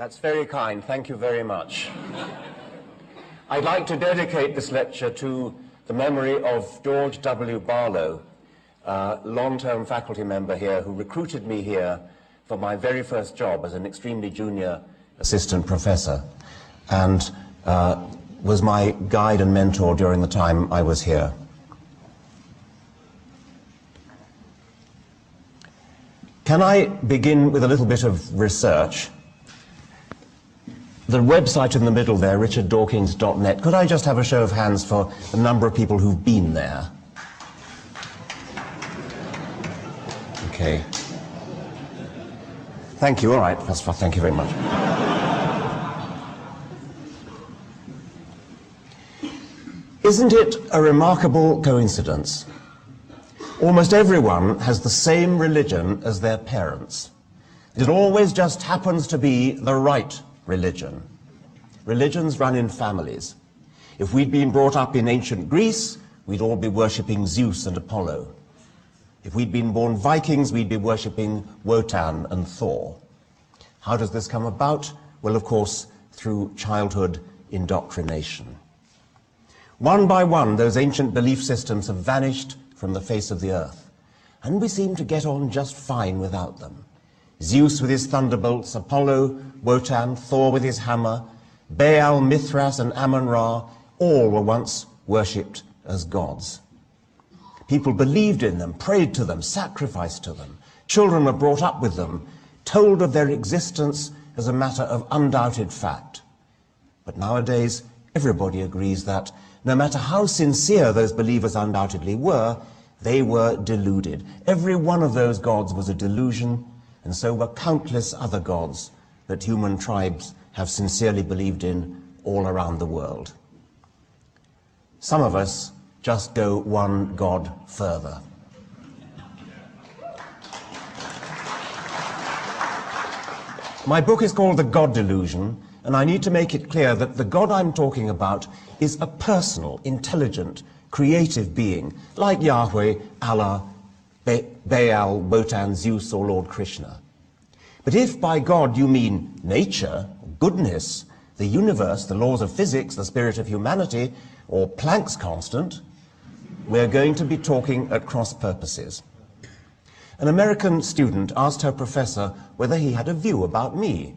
That's very kind. Thank you very much. I'd like to dedicate this lecture to the memory of George W. Barlow, long-term faculty member here who recruited me here for my very first job as an extremely junior assistant professor and was my guide and mentor during the time I was here. Can I begin with a little bit of research? The website in the middle there, richarddawkins.net, could I just have a show of hands for the number of people who've been there? Okay. Thank you, all right, thank you very much. Isn't it a remarkable coincidence? Almost everyone has the same religion as their parents. It always just happens to be the right religion. Religions run in families. If we'd been brought up in ancient Greece, we'd all be worshipping Zeus and Apollo. If we'd been born Vikings, we'd be worshipping Wotan and Thor. How does this come about? Well, of course, through childhood indoctrination. One by one, those ancient belief systems have vanished from the face of the earth, and we seem to get on just fine without them. Zeus with his thunderbolts, Apollo, Wotan, Thor with his hammer, Baal, Mithras, and Amun-Ra, all were once worshipped as gods. People believed in them, prayed to them, sacrificed to them. Children were brought up with them, told of their existence as a matter of undoubted fact. But nowadays, everybody agrees that no matter how sincere those believers undoubtedly were, they were deluded. Every one of those gods was a delusion, and so were countless other gods that human tribes have sincerely believed in all around the world. Some of us just go one god further. My book is called The God Delusion, and I need to make it clear that the God I'm talking about is a personal, intelligent, creative being, like Yahweh, Allah, Baal, Wotan, Zeus, or Lord Krishna. But if by God you mean nature, goodness, the universe, the laws of physics, the spirit of humanity, or Planck's constant, we're going to be talking at cross purposes. An American student asked her professor whether he had a view about me.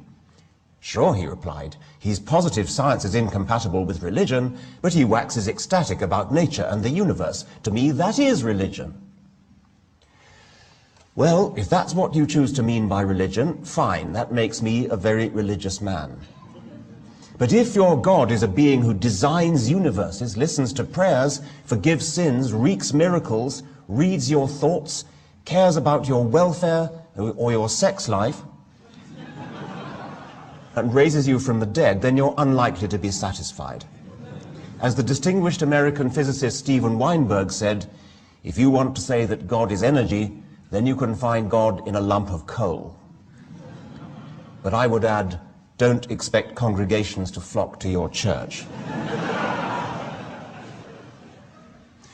Sure, he replied, he's positive science is incompatible with religion, but he waxes ecstatic about nature and the universe. To me, that is religion. Well, if that's what you choose to mean by religion, fine, that makes me a very religious man. But if your God is a being who designs universes, listens to prayers, forgives sins, wreaks miracles, reads your thoughts, cares about your welfare or your sex life, and raises you from the dead, then you're unlikely to be satisfied. As the distinguished American physicist Steven Weinberg said, if you want to say that God is energy, then you can find God in a lump of coal. But I would add, don't expect congregations to flock to your church.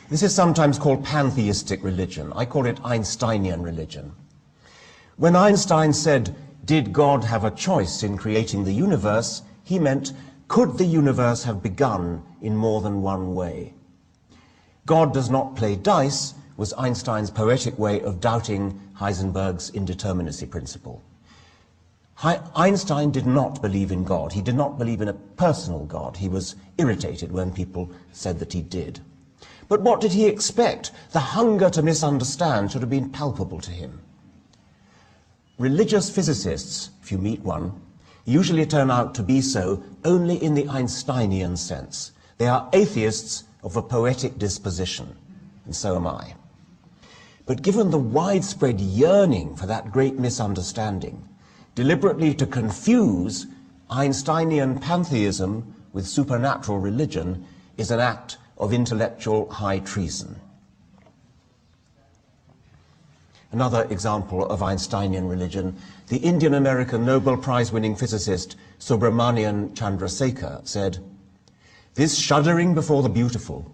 This is sometimes called pantheistic religion. I call it Einsteinian religion. When Einstein said, did God have a choice in creating the universe, he meant, could the universe have begun in more than one way? God does not play dice was Einstein's poetic way of doubting Heisenberg's indeterminacy principle. Einstein did not believe in God. He did not believe in a personal God. He was irritated when people said that he did. But what did he expect? The hunger to misunderstand should have been palpable to him. Religious physicists, if you meet one, usually turn out to be so only in the Einsteinian sense. They are atheists of a poetic disposition, and so am I. But given the widespread yearning for that great misunderstanding, deliberately to confuse Einsteinian pantheism with supernatural religion is an act of intellectual high treason. Another example of Einsteinian religion, the Indian-American Nobel Prize-winning physicist Subramanian Chandrasekhar said, "This shuddering before the beautiful,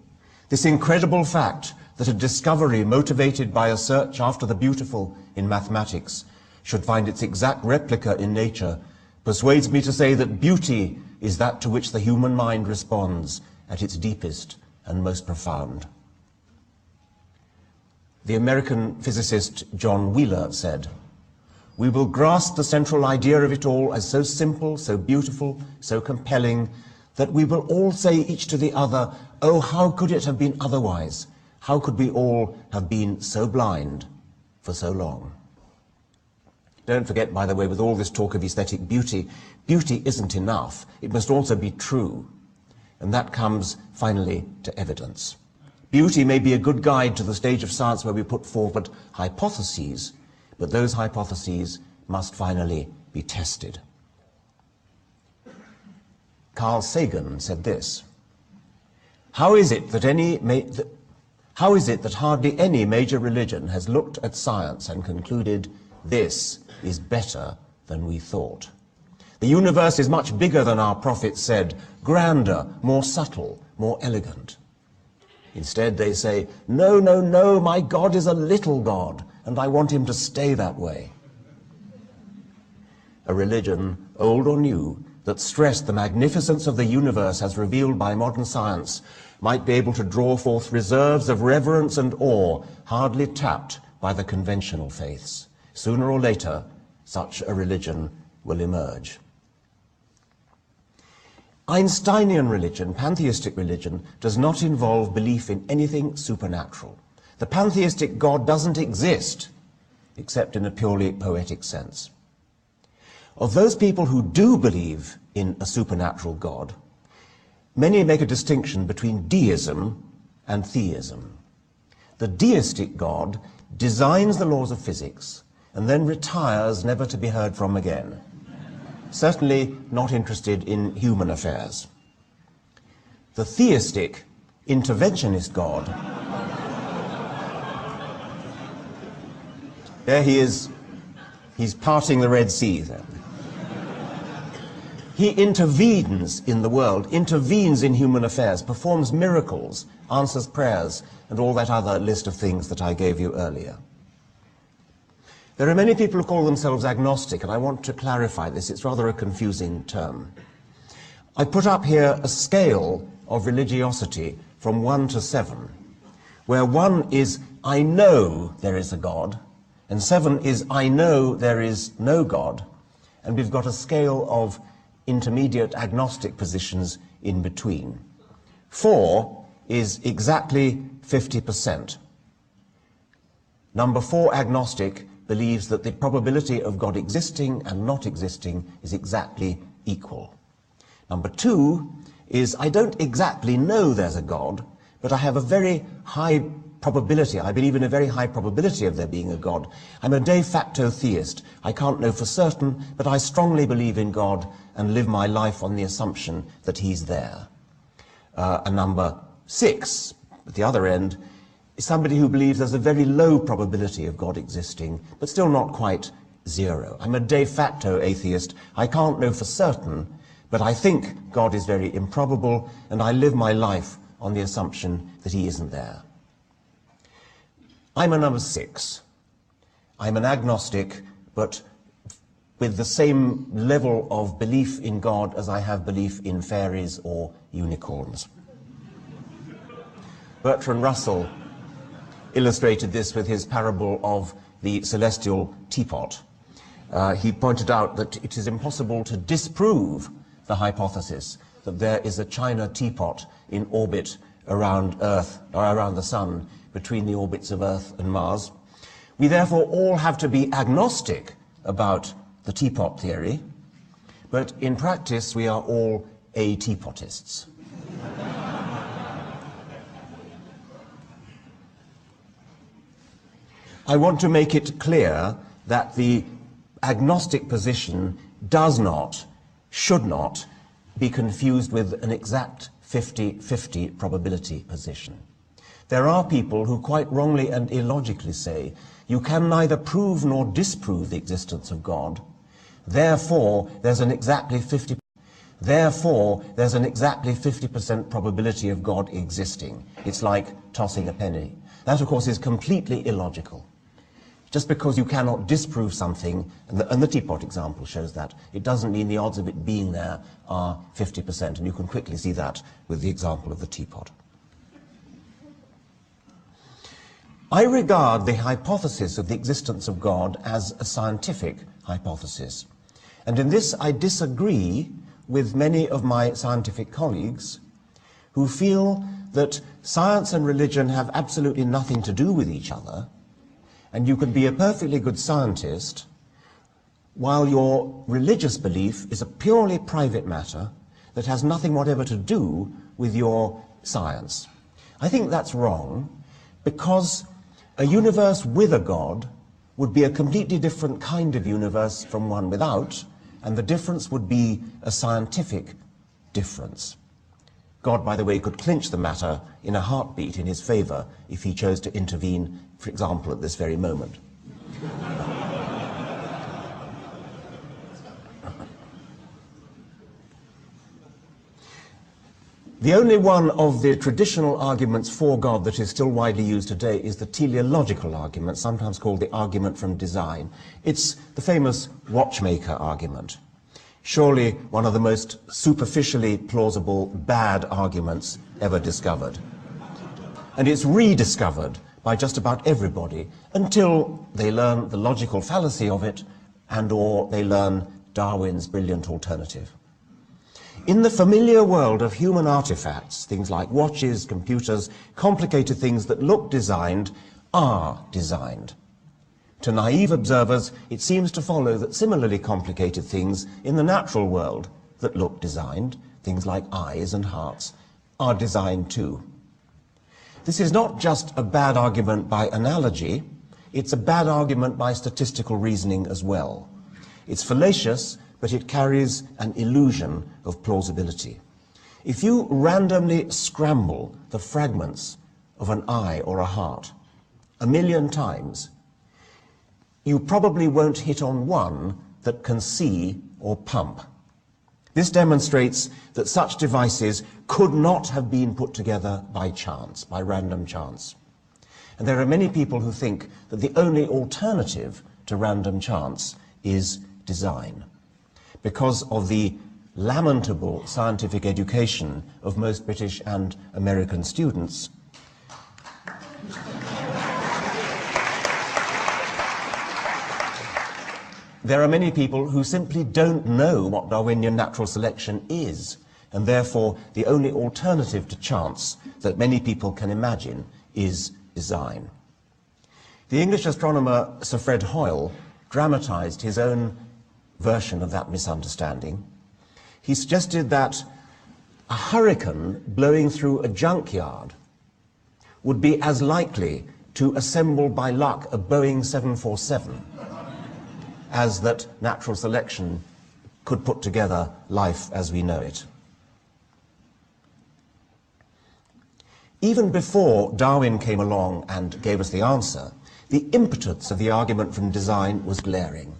this incredible fact that a discovery motivated by a search after the beautiful in mathematics should find its exact replica in nature persuades me to say that beauty is that to which the human mind responds at its deepest and most profound. The American physicist John Wheeler said, "We will grasp the central idea of it all as so simple, so beautiful, so compelling, that we will all say each to the other, 'Oh, how could it have been otherwise? How could we all have been so blind for so long?'" Don't forget, by the way, with all this talk of aesthetic beauty, beauty isn't enough. It must also be true. And that comes, finally, to evidence. Beauty may be a good guide to the stage of science where we put forward hypotheses, but those hypotheses must finally be tested. Carl Sagan said this, how is it that hardly any major religion has looked at science and concluded this is better than we thought? The universe is much bigger than our prophets said, grander, more subtle, more elegant. Instead, they say, no, no, no, my God is a little God, and I want him to stay that way. A religion, old or new, that stressed the magnificence of the universe as revealed by modern science might be able to draw forth reserves of reverence and awe hardly tapped by the conventional faiths. Sooner or later, such a religion will emerge. Einsteinian religion, pantheistic religion, does not involve belief in anything supernatural. The pantheistic God doesn't exist, except in a purely poetic sense. Of those people who do believe in a supernatural God, many make a distinction between deism and theism. The deistic God designs the laws of physics and then retires never to be heard from again. Certainly not interested in human affairs. The theistic, interventionist God, there he is, he's parting the Red Sea then. He intervenes in the world, intervenes in human affairs, performs miracles, answers prayers, and all that other list of things that I gave you earlier. There are many people who call themselves agnostic, and I want to clarify this. It's rather a confusing term. I put up here a scale of religiosity from 1 to 7, where 1 is, I know there is a God, and 7 is, I know there is no God, and we've got a scale of intermediate agnostic positions in between. 4 is exactly 50%. Number 4, agnostic, believes that the probability of God existing and not existing is exactly equal. Number 2 is, I don't exactly know there's a God, but I have a very high probability, I believe in a very high probability of there being a God. I'm a de facto theist. I can't know for certain, but I strongly believe in God and live my life on the assumption that he's there. And number 6, at the other end, is somebody who believes there's a very low probability of God existing, but still not quite 0. I'm a de facto atheist. I can't know for certain, but I think God is very improbable, and I live my life on the assumption that he isn't there. I'm a number 6. I'm an agnostic, but with the same level of belief in God as I have belief in fairies or unicorns. Bertrand Russell illustrated this with his parable of the celestial teapot. He pointed out that it is impossible to disprove the hypothesis that there is a china teapot in orbit around Earth, or around the Sun, between the orbits of Earth and Mars. We therefore all have to be agnostic about the teapot theory, but in practice we are all a-teapotists. I want to make it clear that the agnostic position does not, should not, be confused with an exact 50-50 probability position. There are people who quite wrongly and illogically say, you can neither prove nor disprove the existence of God, therefore there's an exactly 50% probability of God existing. It's like tossing a penny. That, of course, is completely illogical. Just because you cannot disprove something, and the teapot example shows that, it doesn't mean the odds of it being there are 50%, and you can quickly see that with the example of the teapot. I regard the hypothesis of the existence of God as a scientific hypothesis, and in this I disagree with many of my scientific colleagues who feel that science and religion have absolutely nothing to do with each other, and you can be a perfectly good scientist while your religious belief is a purely private matter that has nothing whatever to do with your science. I think that's wrong, because a universe with a God would be a completely different kind of universe from one without, and the difference would be a scientific difference. God, by the way, could clinch the matter in a heartbeat in his favor if he chose to intervene, for example, at this very moment. The only one of the traditional arguments for God that is still widely used today is the teleological argument, sometimes called the argument from design. It's the famous watchmaker argument. Surely one of the most superficially plausible bad arguments ever discovered. And it's rediscovered by just about everybody until they learn the logical fallacy of it and/or they learn Darwin's brilliant alternative. In the familiar world of human artifacts, things like watches, computers, complicated things that look designed are designed. To naive observers, it seems to follow that similarly complicated things in the natural world that look designed, things like eyes and hearts, are designed too. This is not just a bad argument by analogy, it's a bad argument by statistical reasoning as well. It's fallacious, but it carries an illusion of plausibility. If you randomly scramble the fragments of an eye or a heart 1,000,000 times, you probably won't hit on one that can see or pump. This demonstrates that such devices could not have been put together by chance, by random chance. And there are many people who think that the only alternative to random chance is design, because of the lamentable scientific education of most British and American students. There are many people who simply don't know what Darwinian natural selection is, and therefore the only alternative to chance that many people can imagine is design. The English astronomer Sir Fred Hoyle dramatized his own version of that misunderstanding. He suggested that a hurricane blowing through a junkyard would be as likely to assemble by luck a Boeing 747 as that natural selection could put together life as we know it. Even before Darwin came along and gave us the answer, the impotence of the argument from design was glaring.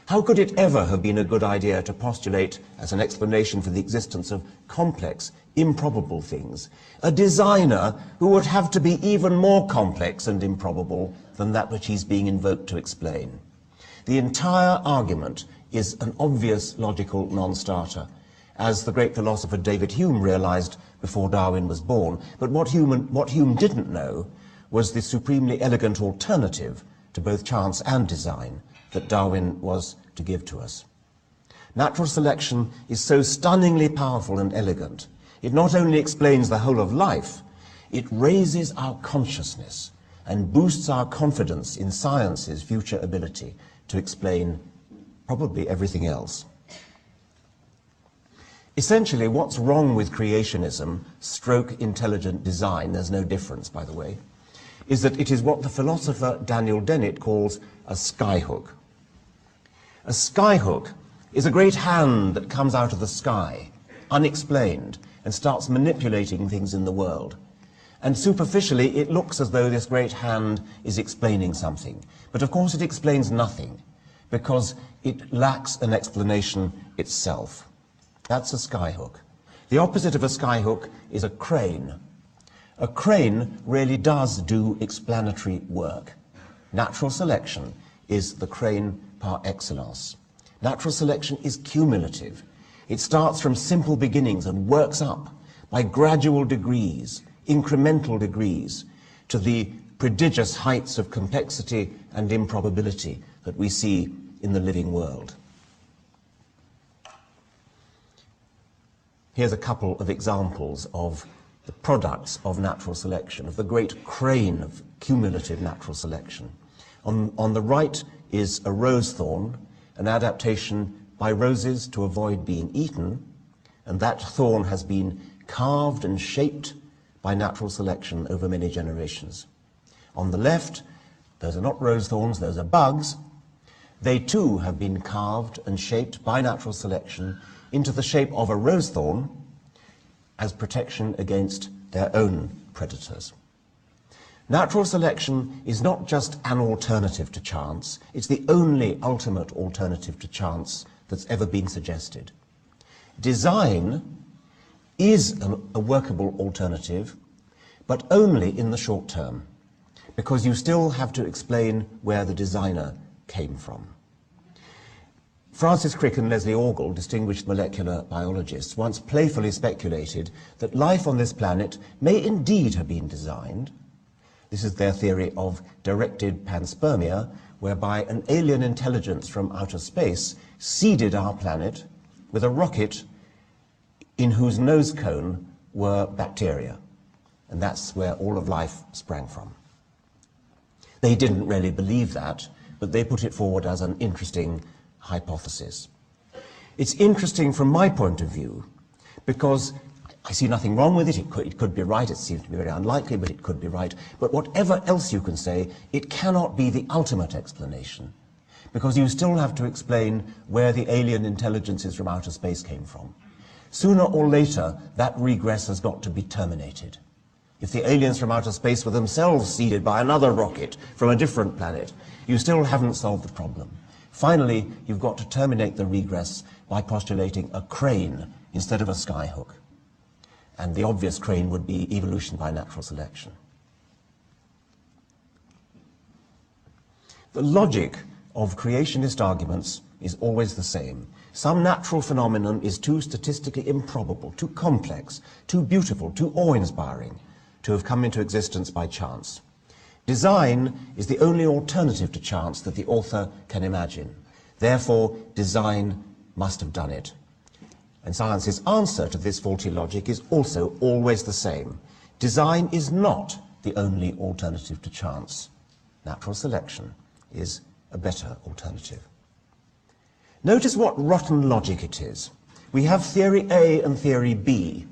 How could it ever have been a good idea to postulate as an explanation for the existence of complex, improbable things a designer who would have to be even more complex and improbable than that which he's being invoked to explain? The entire argument is an obvious logical non-starter, as the great philosopher David Hume realized before Darwin was born. But what Hume didn't know was the supremely elegant alternative to both chance and design that Darwin was to give to us. Natural selection is so stunningly powerful and elegant. It not only explains the whole of life, it raises our consciousness and boosts our confidence in science's future ability to explain probably everything else. Essentially, what's wrong with creationism, stroke intelligent design, there's no difference, by the way, is that it is what the philosopher Daniel Dennett calls a skyhook. A skyhook is a great hand that comes out of the sky, unexplained, and starts manipulating things in the world. And superficially, it looks as though this great hand is explaining something. But of course, it explains nothing, because it lacks an explanation itself. That's a skyhook. The opposite of a skyhook is a crane. A crane really does do explanatory work. Natural selection is the crane par excellence. Natural selection is cumulative. It starts from simple beginnings and works up by gradual degrees, incremental degrees, to the prodigious heights of complexity and improbability that we see in the living world. Here's a couple of examples of the products of natural selection, of the great crane of cumulative natural selection. On the right is a rose thorn, an adaptation by roses to avoid being eaten, and that thorn has been carved and shaped by natural selection over many generations. On the left, those are not rose thorns, those are bugs. They too have been carved and shaped by natural selection into the shape of a rose thorn as protection against their own predators. Natural selection is not just an alternative to chance, it's the only ultimate alternative to chance that's ever been suggested. Design is a workable alternative, but only in the short term, because you still have to explain where the designer came from. Francis Crick and Leslie Orgel, distinguished molecular biologists, once playfully speculated that life on this planet may indeed have been designed. This is their theory of directed panspermia, whereby an alien intelligence from outer space seeded our planet with a rocket in whose nose cone were bacteria. And that's where all of life sprang from. They didn't really believe that, but they put it forward as an interesting hypothesis. It's interesting from my point of view because I see nothing wrong with it. It could be right. It seems to be very unlikely, but it could be right. But whatever else you can say, it cannot be the ultimate explanation, because you still have to explain where the alien intelligences from outer space came from. Sooner or later, that regress has got to be terminated. If the aliens from outer space were themselves seeded by another rocket from a different planet, you still haven't solved the problem. Finally, you've got to terminate the regress by postulating a crane instead of a skyhook. And the obvious crane would be evolution by natural selection. The logic of creationist arguments is always the same. Some natural phenomenon is too statistically improbable, too complex, too beautiful, too awe-inspiring to have come into existence by chance. Design is the only alternative to chance that the author can imagine. Therefore, design must have done it. And science's answer to this faulty logic is also always the same. Design is not the only alternative to chance. Natural selection is a better alternative. Notice what rotten logic it is. We have theory A and theory B.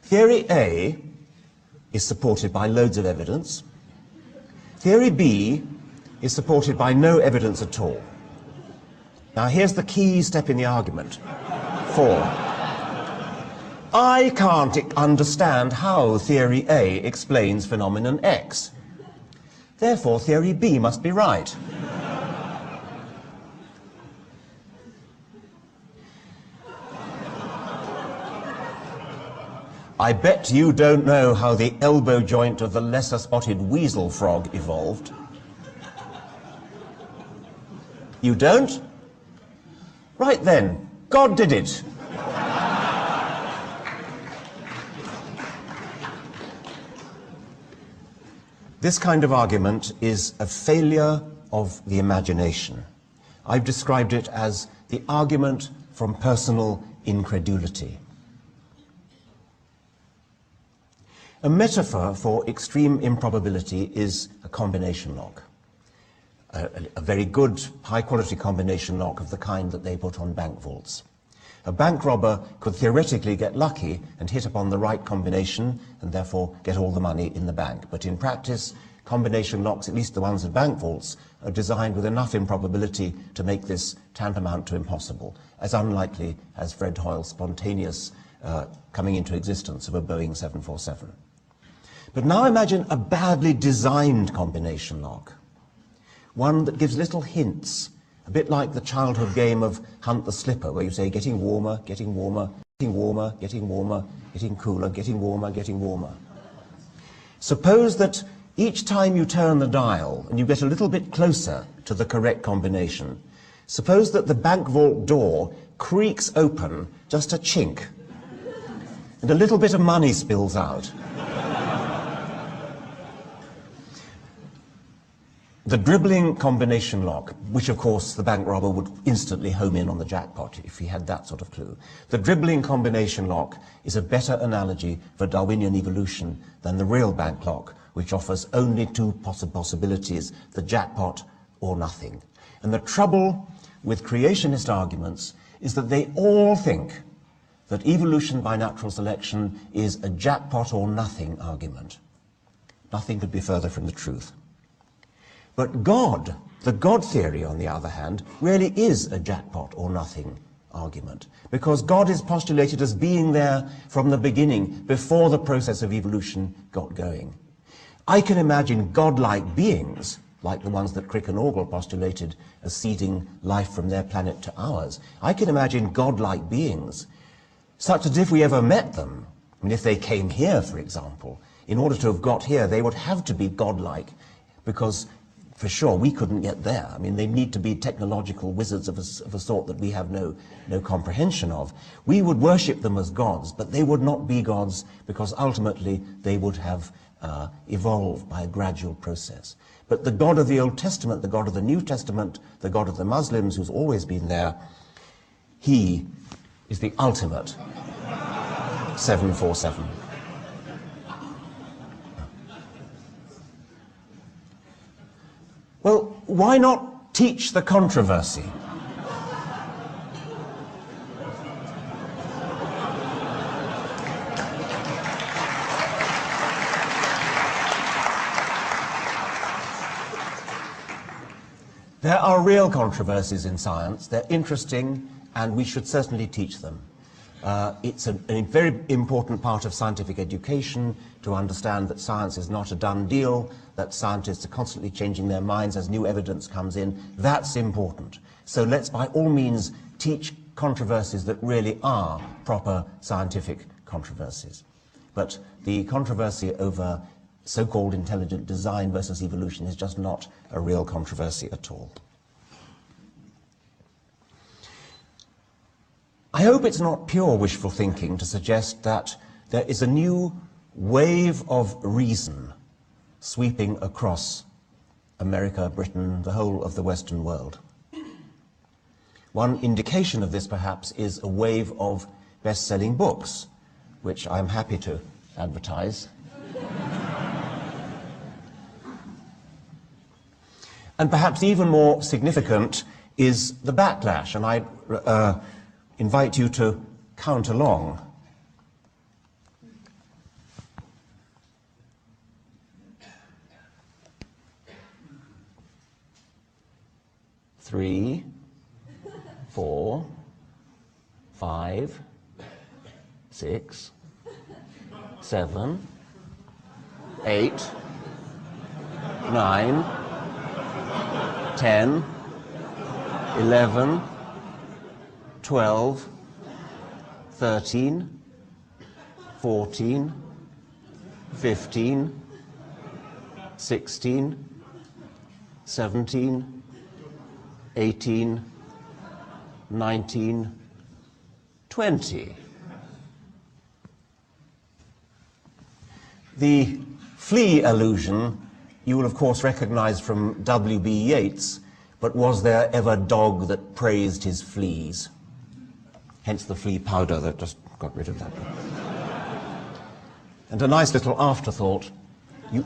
Theory A is supported by loads of evidence. Theory B is supported by no evidence at all. Now here's the key step in the argument. 4. I can't understand how theory A explains phenomenon X. Therefore, theory B must be right. I bet you don't know how the elbow joint of the lesser-spotted weasel frog evolved. You don't? Right then, God did it. This kind of argument is a failure of the imagination. I've described it as the argument from personal incredulity. A metaphor for extreme improbability is a combination lock. A very good, high-quality combination lock of the kind that they put on bank vaults. A bank robber could theoretically get lucky and hit upon the right combination and therefore get all the money in the bank. But in practice, combination locks, at least the ones at bank vaults, are designed with enough improbability to make this tantamount to impossible, as unlikely as Fred Hoyle's spontaneous coming into existence of a Boeing 747. But now imagine a badly designed combination lock, one that gives little hints, a bit like the childhood game of Hunt the Slipper, where you say getting warmer, getting warmer, getting warmer, getting warmer, getting cooler, getting warmer, getting warmer. Suppose that Each time you turn the dial and you get a little bit closer to the correct combination, suppose that the bank vault door creaks open just a chink and a little bit of money spills out. The dribbling combination lock, which of course the bank robber would instantly home in on the jackpot if he had that sort of clue. The dribbling combination lock is a better analogy for Darwinian evolution than the real bank lock, which offers only two possibilities, the jackpot or nothing. And the trouble with creationist arguments is that they all think that evolution by natural selection is a jackpot or nothing argument. Nothing could be further from the truth. But God, the God theory, on the other hand, really is a jackpot or nothing argument, because God is postulated as being there from the beginning, before the process of evolution got going. I can imagine godlike beings, like the ones that Crick and Orgel postulated as seeding life from their planet to ours. I can imagine godlike beings, such that if we ever met them, I mean, if they came here, for example, in order to have got here, they would have to be godlike, because for sure we couldn't get there. I mean, they need to be technological wizards of a sort that we have no comprehension of. We would worship them as gods, but they would not be gods, because ultimately they would have evolved by a gradual process. But the God of the Old Testament, the God of the New Testament, the God of the Muslims, who's always been there, he is the ultimate 747. Well, why not teach the controversy? There are real controversies in science. They're interesting, and we should certainly teach them. It's a very important part of scientific education to understand that science is not a done deal, that scientists are constantly changing their minds as new evidence comes in. That's important. So let's by all means teach controversies that really are proper scientific controversies. But the controversy over so-called intelligent design versus evolution is just not a real controversy at all. I hope it's not pure wishful thinking to suggest that there is a new wave of reason sweeping across America, Britain, the whole of the Western world. One indication of this, perhaps, is a wave of best-selling books, which I'm happy to advertise. And perhaps even more significant is the backlash, and I invite you to count along. Three, 4, 5, 6, 7, 8, 9, 10, 11, 12, 13, 14, 15, 16, 17, 18, 19, 20. The flea allusion you will of course recognize from W.B. Yeats, but was there ever dog that praised his fleas? Hence the flea powder that just got rid of that. And a nice little afterthought. You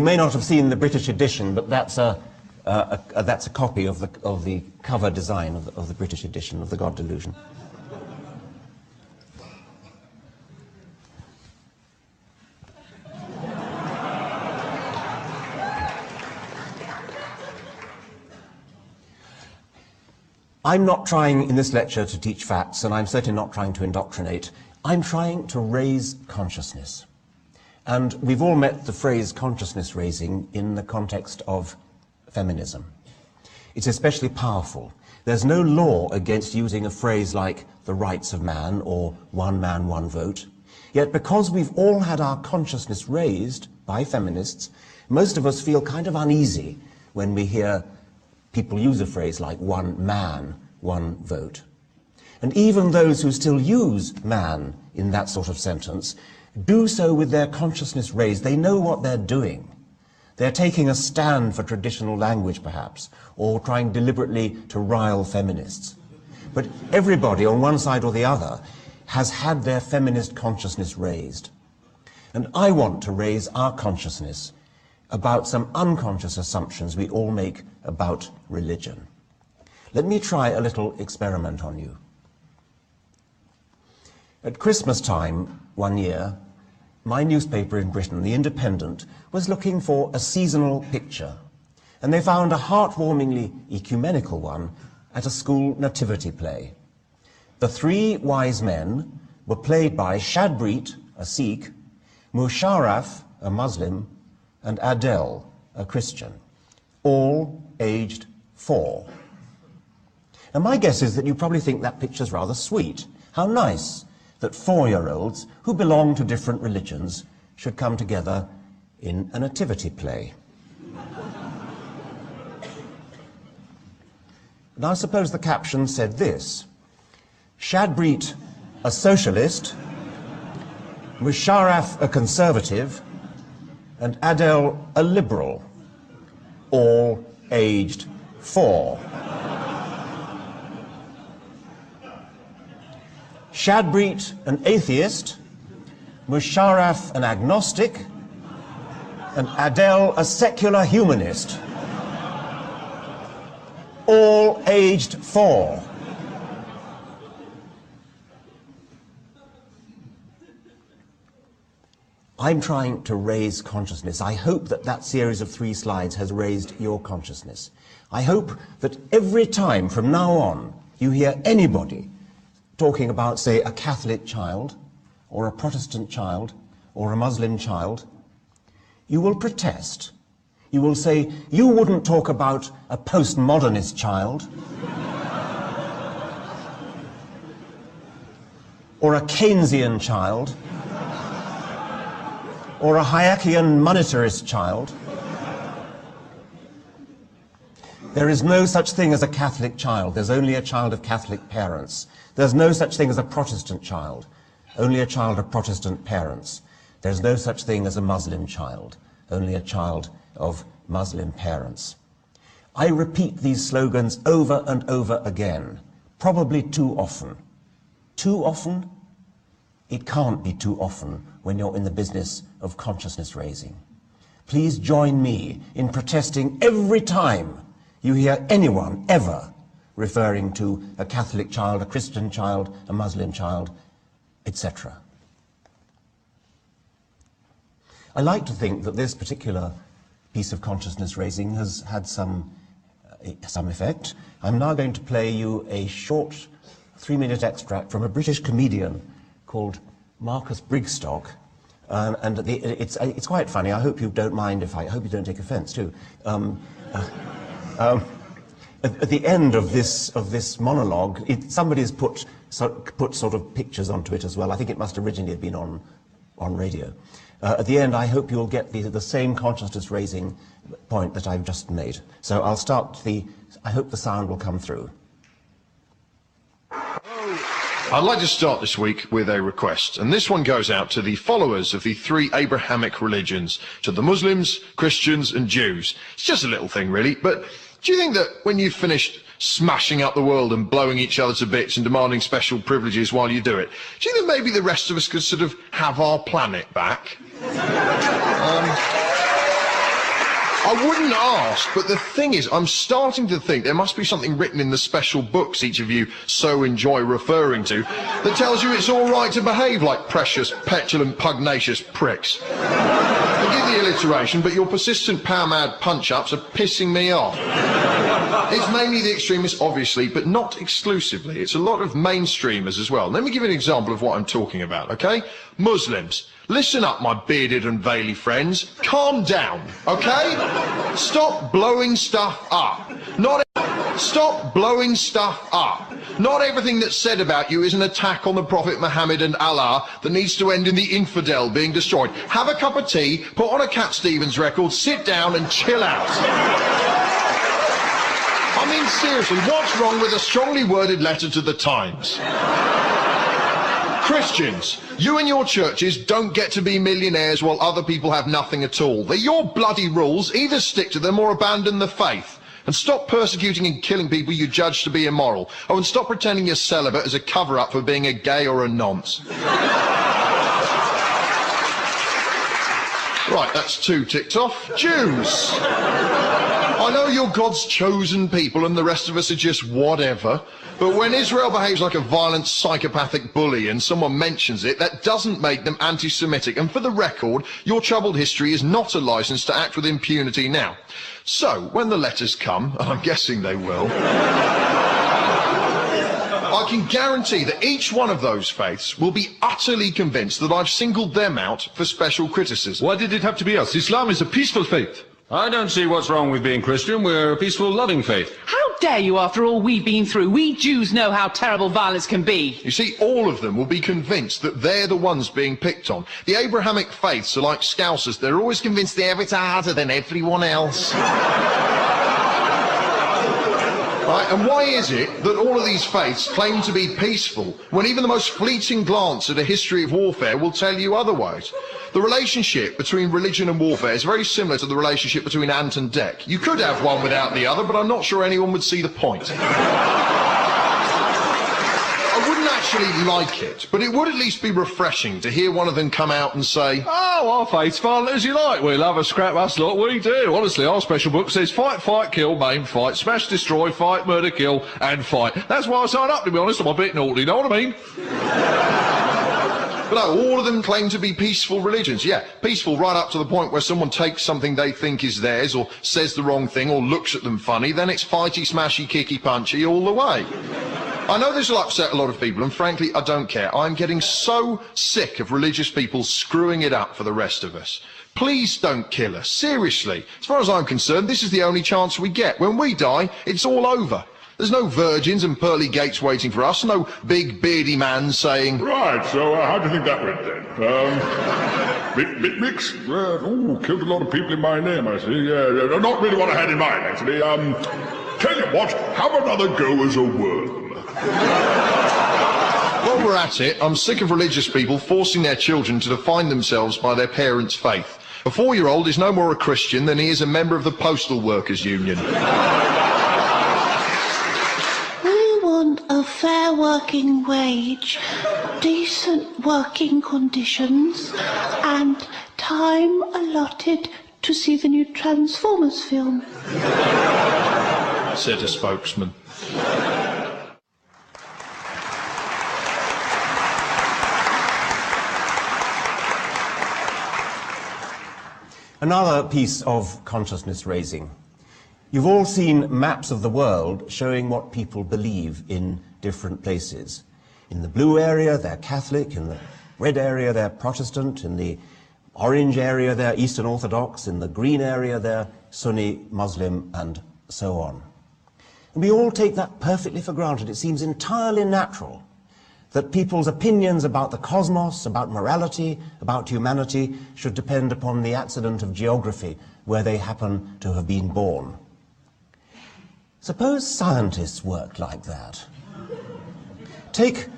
may not have seen the British edition, but that's a copy of the cover design of the British edition of The God Delusion. I'm not trying in this lecture to teach facts, and I'm certainly not trying to indoctrinate. I'm trying to raise consciousness. And we've all met the phrase consciousness raising in the context of feminism. It's especially powerful. There's no law against using a phrase like the rights of man or one man, one vote. Yet because we've all had our consciousness raised by feminists, most of us feel kind of uneasy when we hear people use a phrase like one man, one vote. And even those who still use man in that sort of sentence do so with their consciousness raised. They know what they're doing. They're taking a stand for traditional language, perhaps, or trying deliberately to rile feminists. But everybody on one side or the other has had their feminist consciousness raised. And I want to raise our consciousness about some unconscious assumptions we all make about religion. Let me try a little experiment on you. At Christmas time one year, my newspaper in Britain, The Independent, was looking for a seasonal picture, and they found a heartwarmingly ecumenical one at a school nativity play. The three wise men were played by Shadbreet, a Sikh, Musharraf, a Muslim, and Adele, a Christian, all aged 4. Now my guess is that you probably think that picture's rather sweet. How nice that 4-year-olds who belong to different religions should come together in a nativity play. Now suppose the caption said this: Shadbreet, a socialist, Musharraf, a conservative, and Adele, a liberal, all aged 4. Shadbreet, an atheist, Musharraf, an agnostic, and Adele, a secular humanist, all aged 4. I'm trying to raise consciousness. I hope that that series of 3 slides has raised your consciousness. I hope that every time from now on you hear anybody talking about, say, a Catholic child, or a Protestant child, or a Muslim child, you will protest. You will say, you wouldn't talk about a postmodernist child, or a Keynesian child, or a Hayekian monetarist child. There is no such thing as a Catholic child. There's only a child of Catholic parents. There's no such thing as a Protestant child. Only a child of Protestant parents. There's no such thing as a Muslim child. Only a child of Muslim parents. I repeat these slogans over and over again, probably too often. Too often? It can't be too often when you're in the business of consciousness raising. Please join me in protesting every time you hear anyone ever referring to a Catholic child, a Christian child, a Muslim child, etc. I like to think that this particular piece of consciousness raising has had some effect. I'm now going to play you a short 3-minute extract from a British comedian called Marcus Brigstock, and it's quite funny. I hope you don't mind I hope you don't take offence too. At the end of this monologue, somebody's put sort of pictures onto it as well. I think it must originally have been on radio. At the end, I hope you'll get the same consciousness raising point that I've just made. So I'll start I hope the sound will come through. I'd like to start this week with a request, and this one goes out to the followers of the 3 Abrahamic religions, to the Muslims, Christians and Jews. It's just a little thing really, but do you think that when you've finished smashing up the world and blowing each other to bits and demanding special privileges while you do it, do you think that maybe the rest of us could sort of have our planet back? I wouldn't ask, but the thing is, I'm starting to think there must be something written in the special books each of you so enjoy referring to that tells you it's all right to behave like precious, petulant, pugnacious pricks. Forgive the alliteration, but your persistent power-mad punch-ups are pissing me off. It's mainly the extremists, obviously, but not exclusively. It's a lot of mainstreamers as well. Let me give you an example of what I'm talking about, okay? Muslims. Listen up, my bearded and veily friends. Calm down, okay? Stop blowing stuff up. Stop blowing stuff up. Not everything that's said about you is an attack on the Prophet Muhammad and Allah that needs to end in the infidel being destroyed. Have a cup of tea, put on a Cat Stevens record, sit down and chill out. I mean, seriously, what's wrong with a strongly worded letter to the Times? Christians, you and your churches don't get to be millionaires while other people have nothing at all. They're your bloody rules. Either stick to them or abandon the faith. And stop persecuting and killing people you judge to be immoral. Oh, and stop pretending you're celibate as a cover-up for being a gay or a nonce. Right, that's 2 ticked off. Jews. I know you're God's chosen people and the rest of us are just whatever, but when Israel behaves like a violent psychopathic bully and someone mentions it, that doesn't make them anti-Semitic. And for the record, your troubled history is not a license to act with impunity now. So, when the letters come, and I'm guessing they will, I can guarantee that each one of those faiths will be utterly convinced that I've singled them out for special criticism. Why did it have to be us? Islam is a peaceful faith. I don't see what's wrong with being Christian. We're a peaceful, loving faith. How dare you, after all we've been through? We Jews know how terrible violence can be. You see, all of them will be convinced that they're the ones being picked on. The Abrahamic faiths are like Scousers. They're always convinced they're a bit harder than everyone else. Right, and why is it that all of these faiths claim to be peaceful when even the most fleeting glance at a history of warfare will tell you otherwise? The relationship between religion and warfare is very similar to the relationship between ant and deck. You could have one without the other, but I'm not sure anyone would see the point. I wouldn't actually like it, but it would at least be refreshing to hear one of them come out and say, Oh, our faith's violent as you like. We love a scrap, us lot, we do. Honestly, our special book says fight, fight, kill, maim, fight, smash, destroy, fight, murder, kill, and fight. That's why I signed up, to be honest. I'm a bit naughty, you know what I mean? but no, all of them claim to be peaceful religions. Yeah, peaceful right up to the point where someone takes something they think is theirs or says the wrong thing or looks at them funny, then it's fighty, smashy, kicky, punchy all the way. I know this will upset a lot of people, and frankly, I don't care. I'm getting so sick of religious people screwing it up for the rest of us. Please don't kill us. Seriously. As far as I'm concerned, this is the only chance we get. When we die, it's all over. There's no virgins and pearly gates waiting for us, no big beardy man saying... Right, so how do you think that went then? Bit mixed? Killed a lot of people in my name, I see. Not really what I had in mind, actually. Tell you what, have another go as a worm. While we're at it, I'm sick of religious people forcing their children to define themselves by their parents' faith. A 4-year-old is no more a Christian than he is a member of the Postal Workers Union. We want a fair working wage, decent working conditions, and time allotted to see the new Transformers film, said a spokesman. Another piece of consciousness raising. You've all seen maps of the world showing what people believe in different places. In the blue area, they're Catholic. In the red area, they're Protestant. In the orange area, they're Eastern Orthodox. In the green area, they're Sunni, Muslim, and so on. And we all take that perfectly for granted. It seems entirely natural that people's opinions about the cosmos, about morality, about humanity, should depend upon the accident of geography where they happen to have been born. Suppose scientists worked like that. Take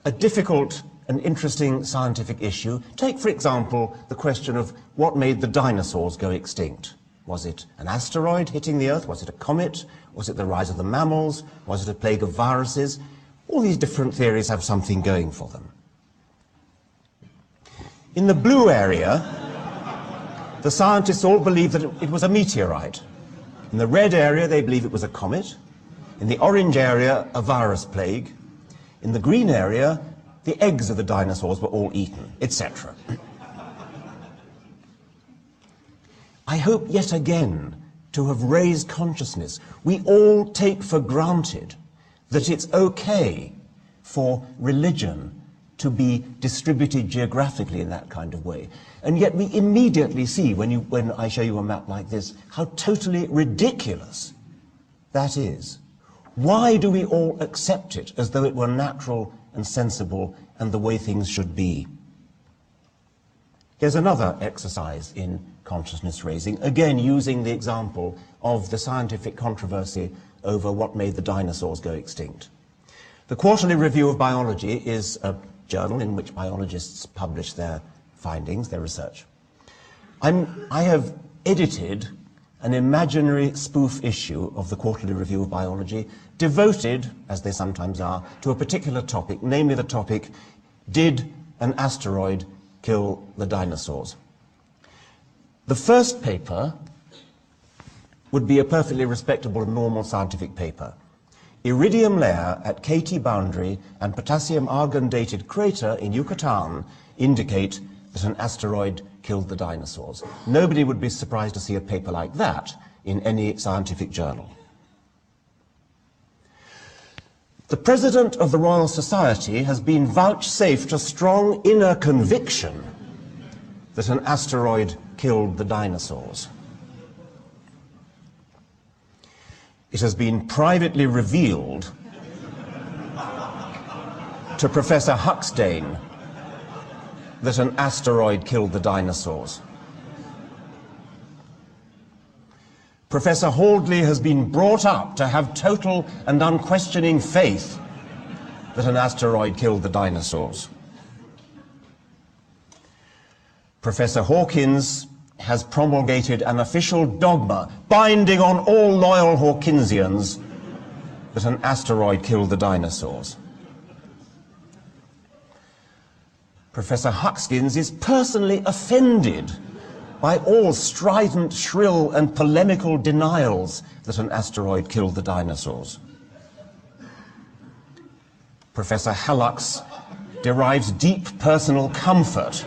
a difficult and interesting scientific issue. Take, for example, the question of what made the dinosaurs go extinct. Was it an asteroid hitting the Earth? Was it a comet? Was it the rise of the mammals? Was it a plague of viruses? All these different theories have something going for them. In the blue area, the scientists all believe that it was a meteorite. In the red area, they believe it was a comet. In the orange area, a virus plague. In the green area, the eggs of the dinosaurs were all eaten, etc. I hope yet again to have raised consciousness. We all take for granted that it's okay for religion to be distributed geographically in that kind of way. And yet we immediately see, when I show you a map like this, how totally ridiculous that is. Why do we all accept it as though it were natural and sensible and the way things should be? Here's another exercise in consciousness raising, again using the example of the scientific controversy over what made the dinosaurs go extinct. The Quarterly Review of Biology is a journal in which biologists publish their findings, their research. I have edited an imaginary spoof issue of the Quarterly Review of Biology devoted, as they sometimes are, to a particular topic, namely the topic, did an asteroid kill the dinosaurs? The first paper would be a perfectly respectable and normal scientific paper. Iridium layer at KT boundary and potassium argon dated crater in Yucatan indicate that an asteroid killed the dinosaurs. Nobody would be surprised to see a paper like that in any scientific journal. The President of the Royal Society has been vouchsafed a strong inner conviction that an asteroid killed the dinosaurs. It has been privately revealed to Professor Huxtane that an asteroid killed the dinosaurs. Professor Haldley has been brought up to have total and unquestioning faith that an asteroid killed the dinosaurs. Professor Hawkins has promulgated an official dogma binding on all loyal Hawkinsians that an asteroid killed the dinosaurs. Professor Huxtane is personally offended by all strident, shrill and polemical denials that an asteroid killed the dinosaurs. Professor Hallux derives deep personal comfort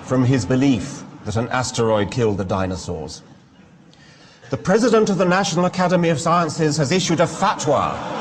from his belief that an asteroid killed the dinosaurs. The President of the National Academy of Sciences has issued a fatwa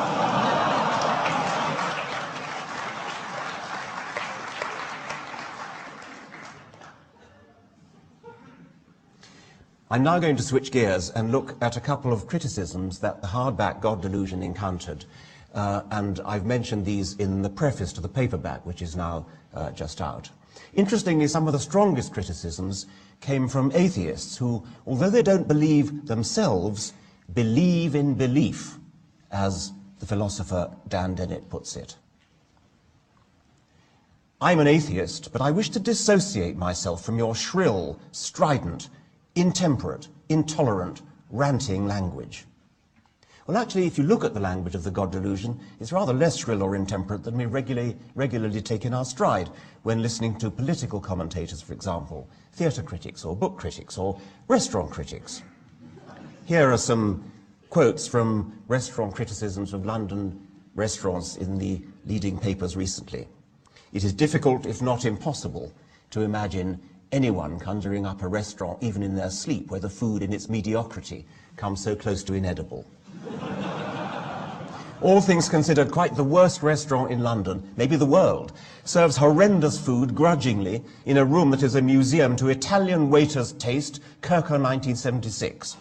I'm now going to switch gears and look at a couple of criticisms that the hardback God Delusion encountered. And I've mentioned these in the preface to the paperback, which is now just out. Interestingly, some of the strongest criticisms came from atheists who, although they don't believe themselves, believe in belief, as the philosopher Dan Dennett puts it. I'm an atheist, but I wish to dissociate myself from your shrill, strident, intemperate, intolerant, ranting language. Well, actually, if you look at the language of the God Delusion, it's rather less shrill or intemperate than we regularly take in our stride when listening to political commentators, for example, theatre critics or book critics or restaurant critics. Here are some quotes from restaurant criticisms of London restaurants in the leading papers recently. It is difficult, if not impossible, to imagine anyone conjuring up a restaurant, even in their sleep, where the food in its mediocrity comes so close to inedible. All things considered, quite the worst restaurant in London, maybe the world, serves horrendous food grudgingly in a room that is a museum to Italian waiters' taste, Kirker 1976.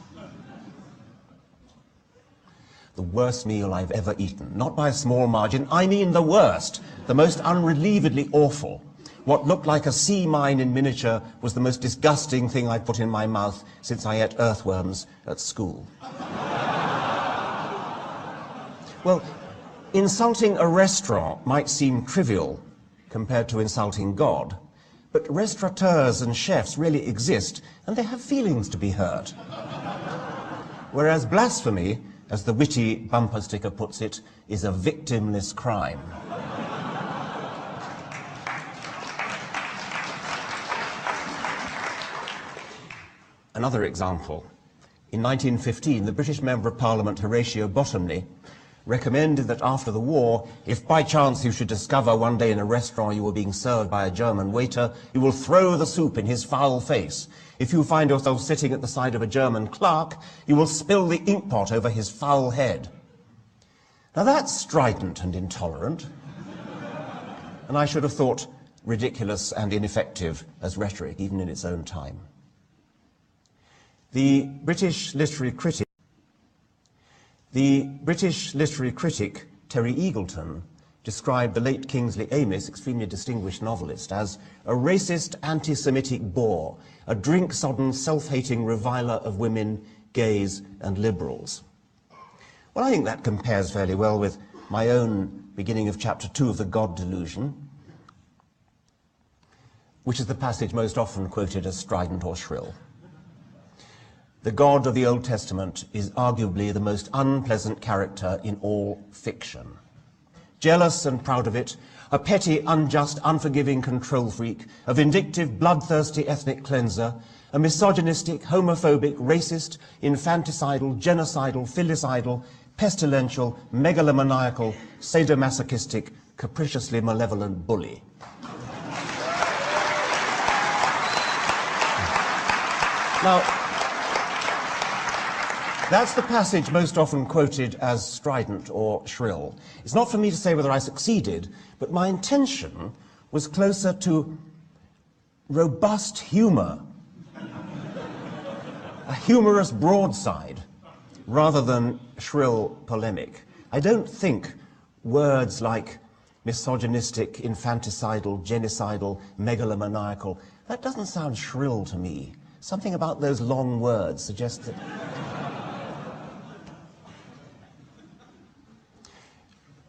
The worst meal I've ever eaten, not by a small margin, I mean the worst, the most unrelievedly awful. What looked like a sea mine in miniature was the most disgusting thing I've put in my mouth since I ate earthworms at school. Well, insulting a restaurant might seem trivial compared to insulting God, but restaurateurs and chefs really exist, and they have feelings to be hurt. Whereas blasphemy, as the witty bumper sticker puts it, is a victimless crime. Another example. In 1915, the British Member of Parliament Horatio Bottomley recommended that after the war, if by chance you should discover one day in a restaurant you were being served by a German waiter, you will throw the soup in his foul face. If you find yourself sitting at the side of a German clerk, you will spill the inkpot over his foul head. Now that's strident and intolerant, and I should have thought ridiculous and ineffective as rhetoric, even in its own time. The British literary critic The British literary critic Terry Eagleton described the late Kingsley Amis, extremely distinguished novelist, as a racist, anti-Semitic bore, a drink-sodden, self-hating reviler of women, gays, and liberals. Well, I think that compares fairly well with my own beginning of chapter 2 of the God Delusion, which is the passage most often quoted as strident or shrill. The God of the Old Testament is arguably the most unpleasant character in all fiction. Jealous and proud of it, a petty, unjust, unforgiving control freak, a vindictive, bloodthirsty ethnic cleanser, a misogynistic, homophobic, racist, infanticidal, genocidal, filicidal, pestilential, megalomaniacal, sadomasochistic, capriciously malevolent bully. Now, that's the passage most often quoted as strident or shrill. It's not for me to say whether I succeeded, but my intention was closer to robust humour, a humorous broadside, rather than shrill polemic. I don't think words like misogynistic, infanticidal, genocidal, megalomaniacal, that doesn't sound shrill to me. Something about those long words suggests that...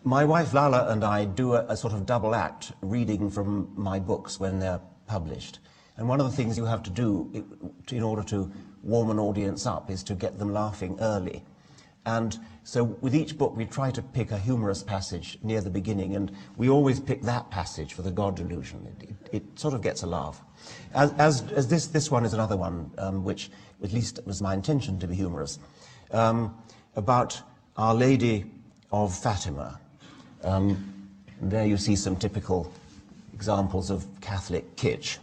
My wife Lala and I do a sort of double act, reading from my books when they're published. And one of the things you have to do in order to warm an audience up is to get them laughing early. And so with each book we try to pick a humorous passage near the beginning, and we always pick that passage for the God Delusion. It sort of gets a laugh. As this one is another one, which at least it was my intention to be humorous, about Our Lady of Fatima. There you see some typical examples of Catholic kitsch.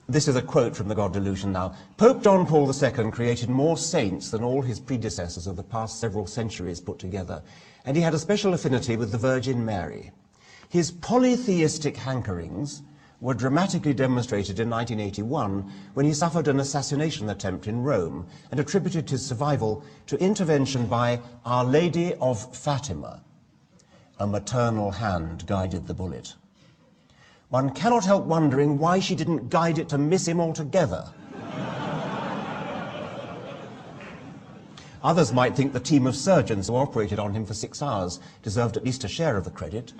This is a quote from the God Delusion now. Pope John Paul II created more saints than all his predecessors of the past several centuries put together, and he had a special affinity with the Virgin Mary. His polytheistic hankerings were dramatically demonstrated in 1981 when he suffered an assassination attempt in Rome and attributed his survival to intervention by Our Lady of Fatima. A maternal hand guided the bullet. One cannot help wondering why she didn't guide it to miss him altogether. Others might think the team of surgeons who operated on him for 6 hours deserved at least a share of the credit.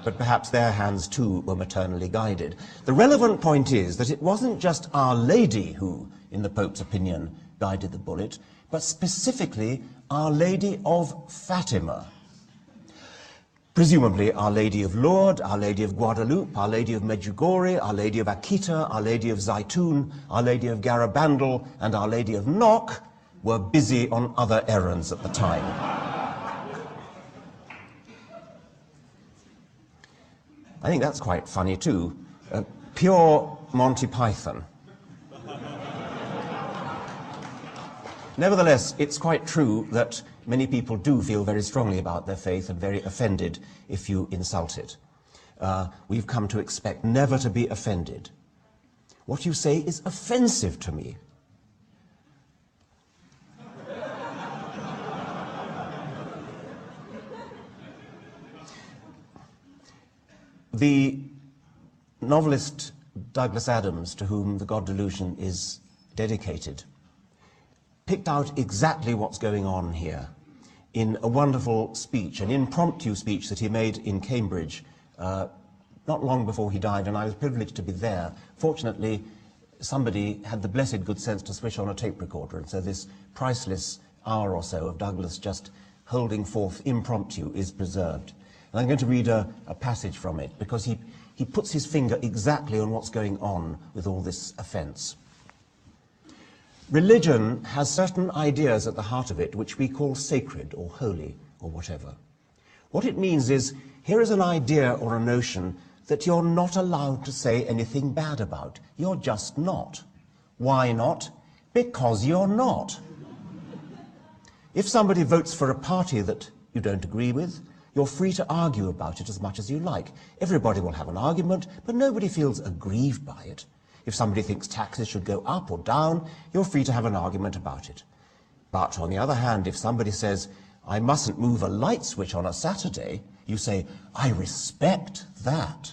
But perhaps their hands too were maternally guided. The relevant point is that it wasn't just Our Lady who, in the Pope's opinion, guided the bullet, but specifically Our Lady of Fatima. Presumably Our Lady of Lourdes, Our Lady of Guadalupe, Our Lady of Medjugorje, Our Lady of Akita, Our Lady of Zaitun, Our Lady of Garabandal, and Our Lady of Knock were busy on other errands at the time. I think that's quite funny too. Pure Monty Python. Nevertheless, it's quite true that many people do feel very strongly about their faith and very offended if you insult it. We've come to expect never to be offended. What you say is offensive to me. The novelist Douglas Adams, to whom the God Delusion is dedicated, picked out exactly what's going on here in a wonderful speech, an impromptu speech that he made in Cambridge not long before he died, and I was privileged to be there. Fortunately, somebody had the blessed good sense to switch on a tape recorder, and so this priceless hour or so of Douglas just holding forth impromptu is preserved. And I'm going to read a passage from it, because he puts his finger exactly on what's going on with all this offence. Religion has certain ideas at the heart of it which we call sacred or holy or whatever. What it means is, here is an idea or a notion that you're not allowed to say anything bad about. You're just not. Why not? Because you're not. If somebody votes for a party that you don't agree with, you're free to argue about it as much as you like. Everybody will have an argument, but nobody feels aggrieved by it. If somebody thinks taxes should go up or down, you're free to have an argument about it. But on the other hand, if somebody says, I mustn't move a light switch on a Saturday, you say, I respect that.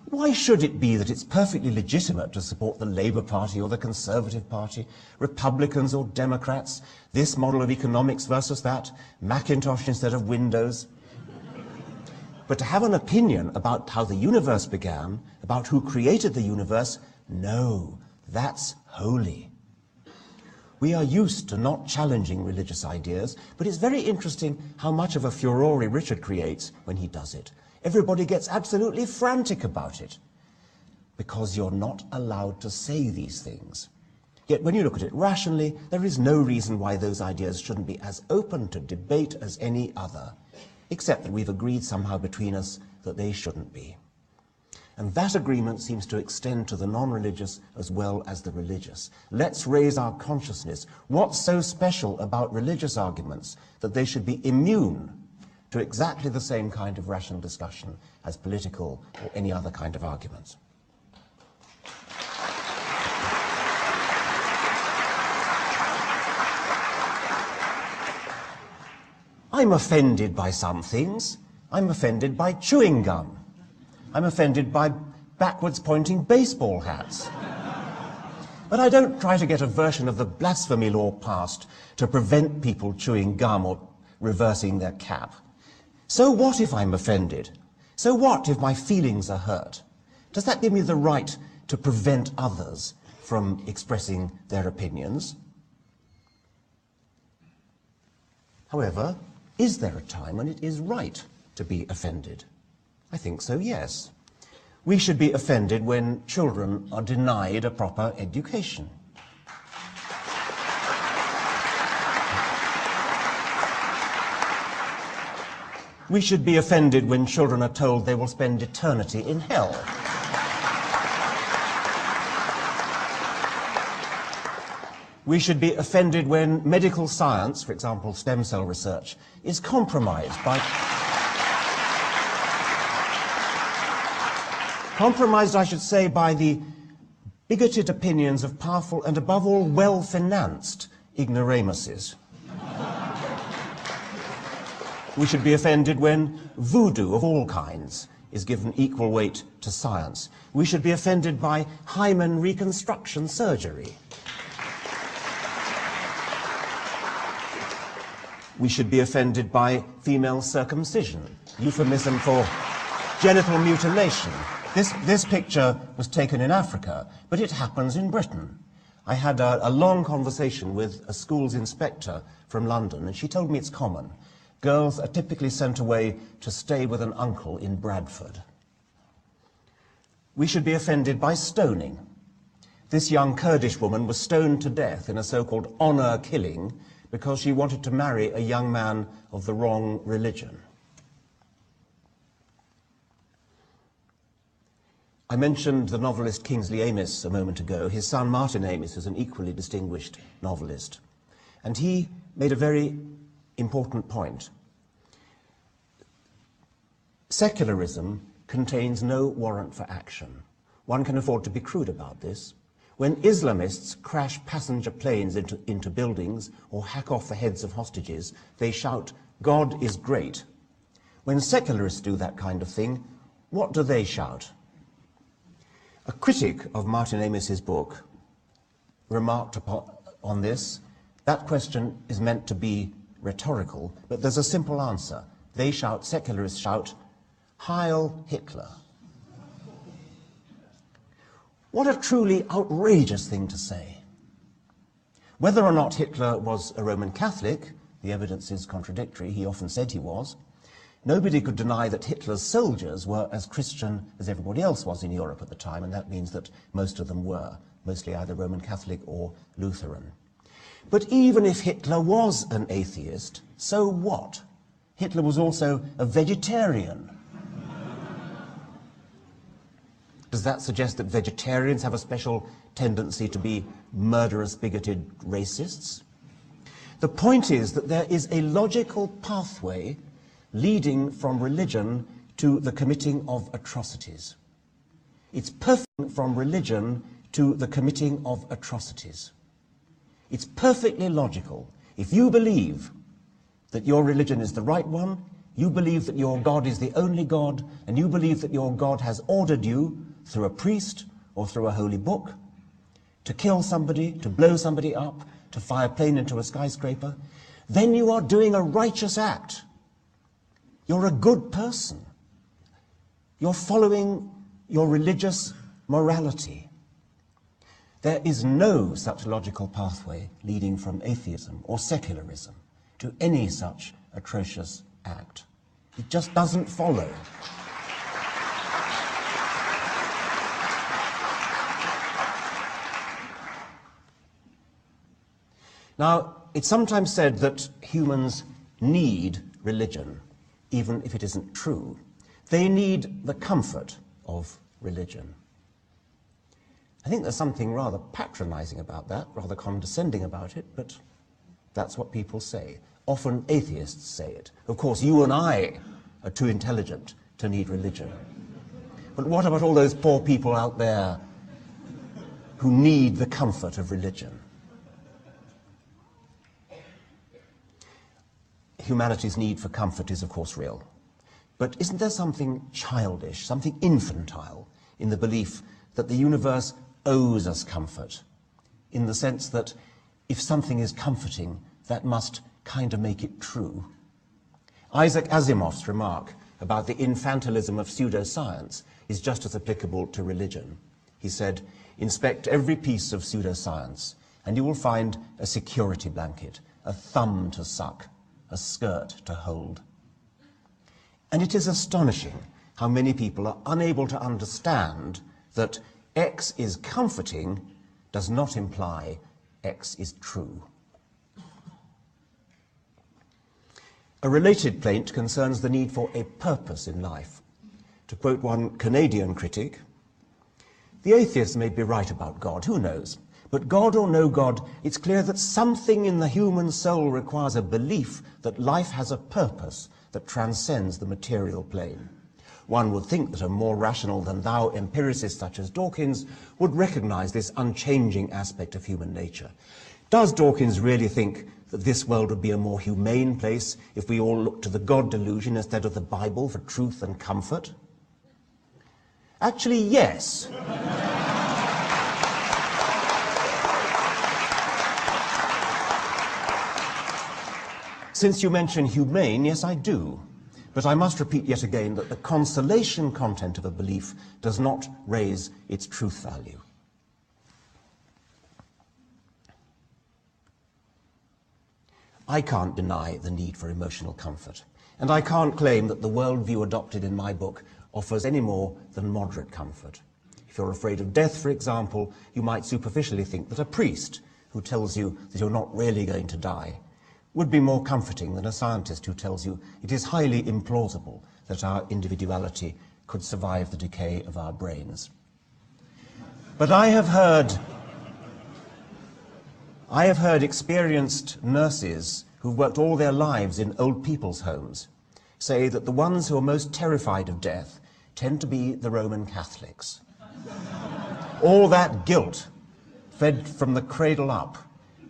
Why should it be that it's perfectly legitimate to support the Labour Party or the Conservative Party, Republicans or Democrats, this model of economics versus that, Macintosh instead of Windows? But to have an opinion about how the universe began, about who created the universe, no, that's holy. We are used to not challenging religious ideas, but it's very interesting how much of a furore Richard creates when he does it. Everybody gets absolutely frantic about it, because you're not allowed to say these things. Yet when you look at it rationally, there is no reason why those ideas shouldn't be as open to debate as any other, except that we've agreed somehow between us that they shouldn't be. And that agreement seems to extend to the non-religious as well as the religious. Let's raise our consciousness. What's so special about religious arguments that they should be immune to exactly the same kind of rational discussion as political or any other kind of arguments? I'm offended by some things. I'm offended by chewing gum. I'm offended by backwards-pointing baseball hats. But I don't try to get a version of the blasphemy law passed to prevent people chewing gum or reversing their cap. So what if I'm offended? So what if my feelings are hurt? Does that give me the right to prevent others from expressing their opinions? However, is there a time when it is right to be offended? I think so, yes. We should be offended when children are denied a proper education. We should be offended when children are told they will spend eternity in hell. We should be offended when medical science, for example, stem cell research, is compromised by... Compromised, I should say, by the bigoted opinions of powerful and, above all, well-financed ignoramuses. We should be offended when voodoo of all kinds is given equal weight to science. We should be offended by hymen reconstruction surgery. We should be offended by female circumcision, euphemism for genital mutilation. This picture was taken in Africa, but it happens in Britain. I had a long conversation with a school's inspector from London, and she told me it's common. Girls are typically sent away to stay with an uncle in Bradford. We should be offended by stoning. This young Kurdish woman was stoned to death in a so-called honor killing because she wanted to marry a young man of the wrong religion. I mentioned the novelist Kingsley Amis a moment ago. His son Martin Amis is an equally distinguished novelist, and he made a very important point. Secularism contains no warrant for action. One can afford to be crude about this. When Islamists crash passenger planes into buildings or hack off the heads of hostages, they shout, "God is great." When secularists do that kind of thing, what do they shout? A critic of Martin Amis's book remarked on this. That question is meant to be rhetorical, but there's a simple answer. They shout, secularists shout, "Heil Hitler." What a truly outrageous thing to say. Whether or not Hitler was a Roman Catholic, the evidence is contradictory, he often said he was. Nobody could deny that Hitler's soldiers were as Christian as everybody else was in Europe at the time, and that means that most of them were, mostly either Roman Catholic or Lutheran. But even if Hitler was an atheist, so what? Hitler was also a vegetarian. Does that suggest that vegetarians have a special tendency to be murderous, bigoted racists? The point is that there is a logical pathway leading from religion to the committing of atrocities. It's perfect from religion to the committing of atrocities. It's perfectly logical. If you believe that your religion is the right one, you believe that your God is the only God, and you believe that your God has ordered you, through a priest or through a holy book, to kill somebody, to blow somebody up, to fire a plane into a skyscraper, then you are doing a righteous act. You're a good person. You're following your religious morality. There is no such logical pathway leading from atheism or secularism to any such atrocious act. It just doesn't follow. Now, it's sometimes said that humans need religion, even if it isn't true. They need the comfort of religion. I think there's something rather patronizing about that, rather condescending about it, but that's what people say. Often atheists say it. Of course, you and I are too intelligent to need religion. But what about all those poor people out there who need the comfort of religion? Humanity's need for comfort is, of course, real. But isn't there something childish, something infantile, in the belief that the universe owes us comfort, in the sense that if something is comforting, that must kind of make it true? Isaac Asimov's remark about the infantilism of pseudoscience is just as applicable to religion. He said, "Inspect every piece of pseudoscience, and you will find a security blanket, a thumb to suck, a skirt to hold." And it is astonishing how many people are unable to understand that X is comforting does not imply X is true. A related plaint concerns the need for a purpose in life. To quote one Canadian critic, "The atheist may be right about God, who knows? But God or no God, it's clear that something in the human soul requires a belief that life has a purpose that transcends the material plane. One would think that a more rational than thou empiricist such as Dawkins would recognize this unchanging aspect of human nature. Does Dawkins really think that this world would be a more humane place if we all looked to the God delusion instead of the Bible for truth and comfort?" Actually, yes. Since you mention humane, yes, I do. But I must repeat yet again that the consolation content of a belief does not raise its truth value. I can't deny the need for emotional comfort, and I can't claim that the worldview adopted in my book offers any more than moderate comfort. If you're afraid of death, for example, you might superficially think that a priest who tells you that you're not really going to die would be more comforting than a scientist who tells you it is highly implausible that our individuality could survive the decay of our brains. But I have heard experienced nurses who've worked all their lives in old people's homes say that the ones who are most terrified of death tend to be the Roman Catholics. All that guilt fed from the cradle up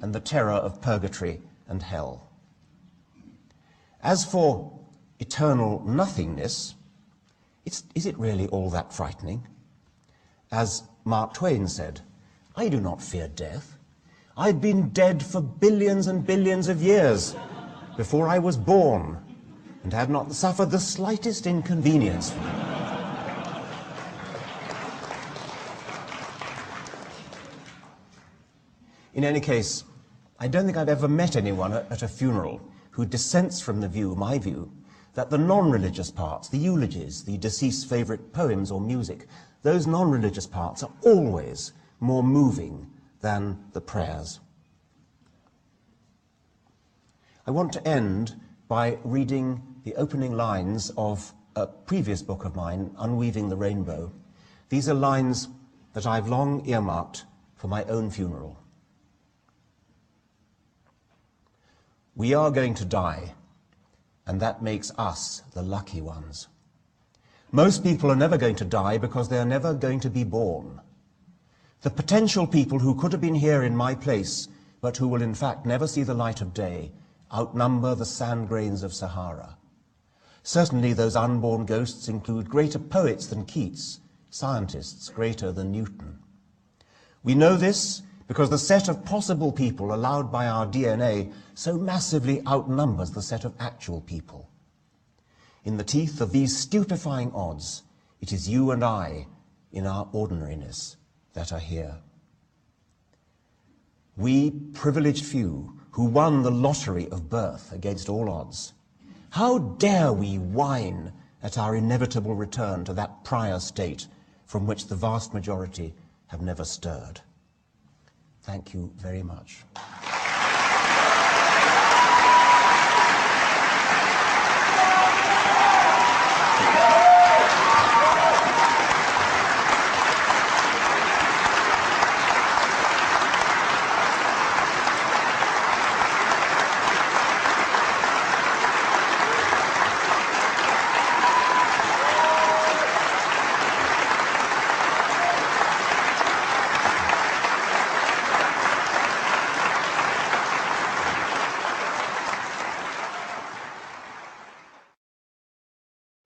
and the terror of purgatory and hell. As for eternal nothingness, is it really all that frightening? As Mark Twain said, "I do not fear death. I've been dead for billions and billions of years before I was born, and have not suffered the slightest inconvenience from it." In any case, I don't think I've ever met anyone at a funeral who dissents from the view, my view, that the non-religious parts, the eulogies, the deceased's favourite poems or music, those non-religious parts are always more moving than the prayers. I want to end by reading the opening lines of a previous book of mine, Unweaving the Rainbow. These are lines that I've long earmarked for my own funeral. "We are going to die, and that makes us the lucky ones. Most people are never going to die because they are never going to be born. The potential people who could have been here in my place, but who will in fact never see the light of day, outnumber the sand grains of Sahara. Certainly those unborn ghosts include greater poets than Keats, scientists greater than Newton. We know this because the set of possible people allowed by our DNA so massively outnumbers the set of actual people. In the teeth of these stupefying odds, it is you and I, in our ordinariness, that are here. We privileged few who won the lottery of birth against all odds. How dare we whine at our inevitable return to that prior state from which the vast majority have never stirred? Thank you very much.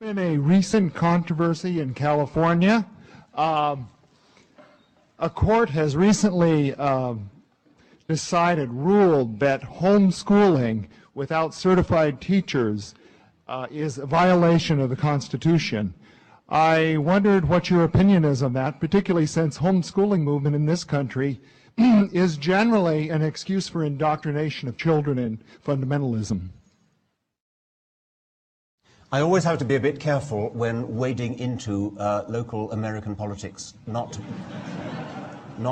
In a recent controversy in California, a court has recently ruled that homeschooling without certified teachers is a violation of the Constitution. I wondered what your opinion is on that, particularly since homeschooling movement in this country is generally an excuse for indoctrination of children in fundamentalism. I always have to be a bit careful when wading into local American politics, not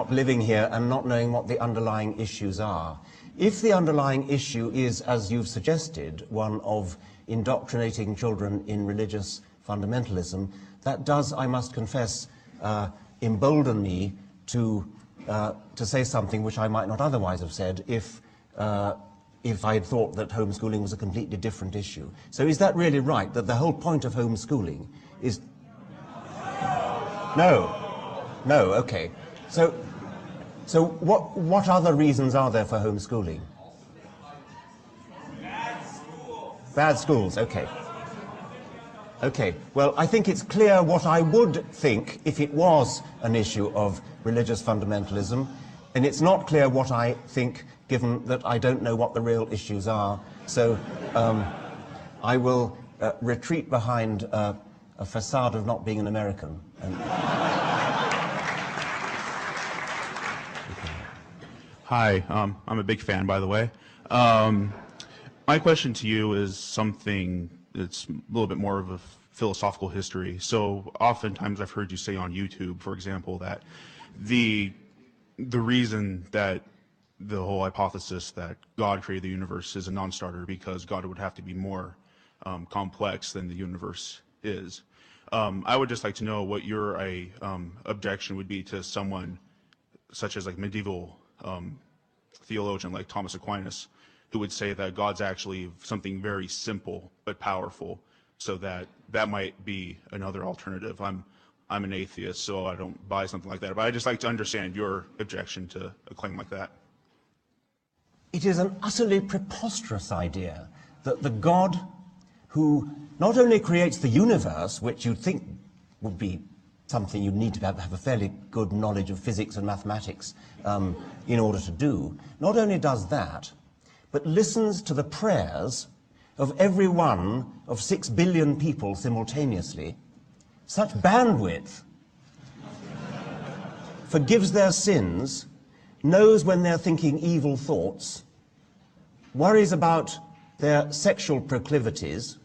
living here and not knowing what the underlying issues are. If the underlying issue is, as you've suggested, one of indoctrinating children in religious fundamentalism, that does, I must confess, embolden me to say something which I might not otherwise have said if I had thought that homeschooling was a completely different issue. So is that really right, that the whole point of homeschooling is... No, okay. So what other reasons are there for homeschooling? Bad schools, okay. Okay, well, I think it's clear what I would think if it was an issue of religious fundamentalism, and it's not clear what I think given that I don't know what the real issues are. So I will retreat behind a facade of not being an American. Hi, I'm a big fan, by the way. My question to you is something that's a little bit more of a philosophical history. So oftentimes I've heard you say on YouTube, for example, that the reason that the whole hypothesis that God created the universe is a non-starter because God would have to be more complex than the universe is. I would just like to know what your objection would be to someone such as like medieval theologian like Thomas Aquinas, who would say that God's actually something very simple but powerful, so that might be another alternative. I'm an atheist, so I don't buy something like that, but I'd just like to understand your objection to a claim like that. It is an utterly preposterous idea that the God who not only creates the universe, which you'd think would be something you'd need to have a fairly good knowledge of physics and mathematics in order to do, not only does that, but listens to the prayers of every one of 6 billion people simultaneously, such bandwidth, forgives their sins, knows when they're thinking evil thoughts, worries about their sexual proclivities.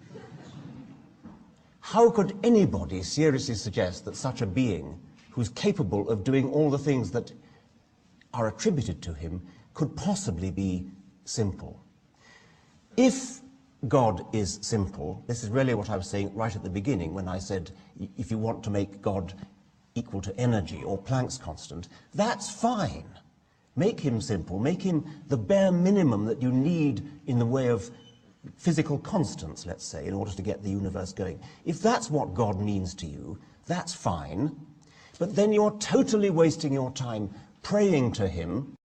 How could anybody seriously suggest that such a being, who's capable of doing all the things that are attributed to him, could possibly be simple? If God is simple, this is really what I was saying right at the beginning when I said if you want to make God equal to energy or Planck's constant, that's fine. Make him simple, make him the bare minimum that you need in the way of physical constants, let's say, in order to get the universe going. If that's what God means to you, that's fine, but then you're totally wasting your time praying to him,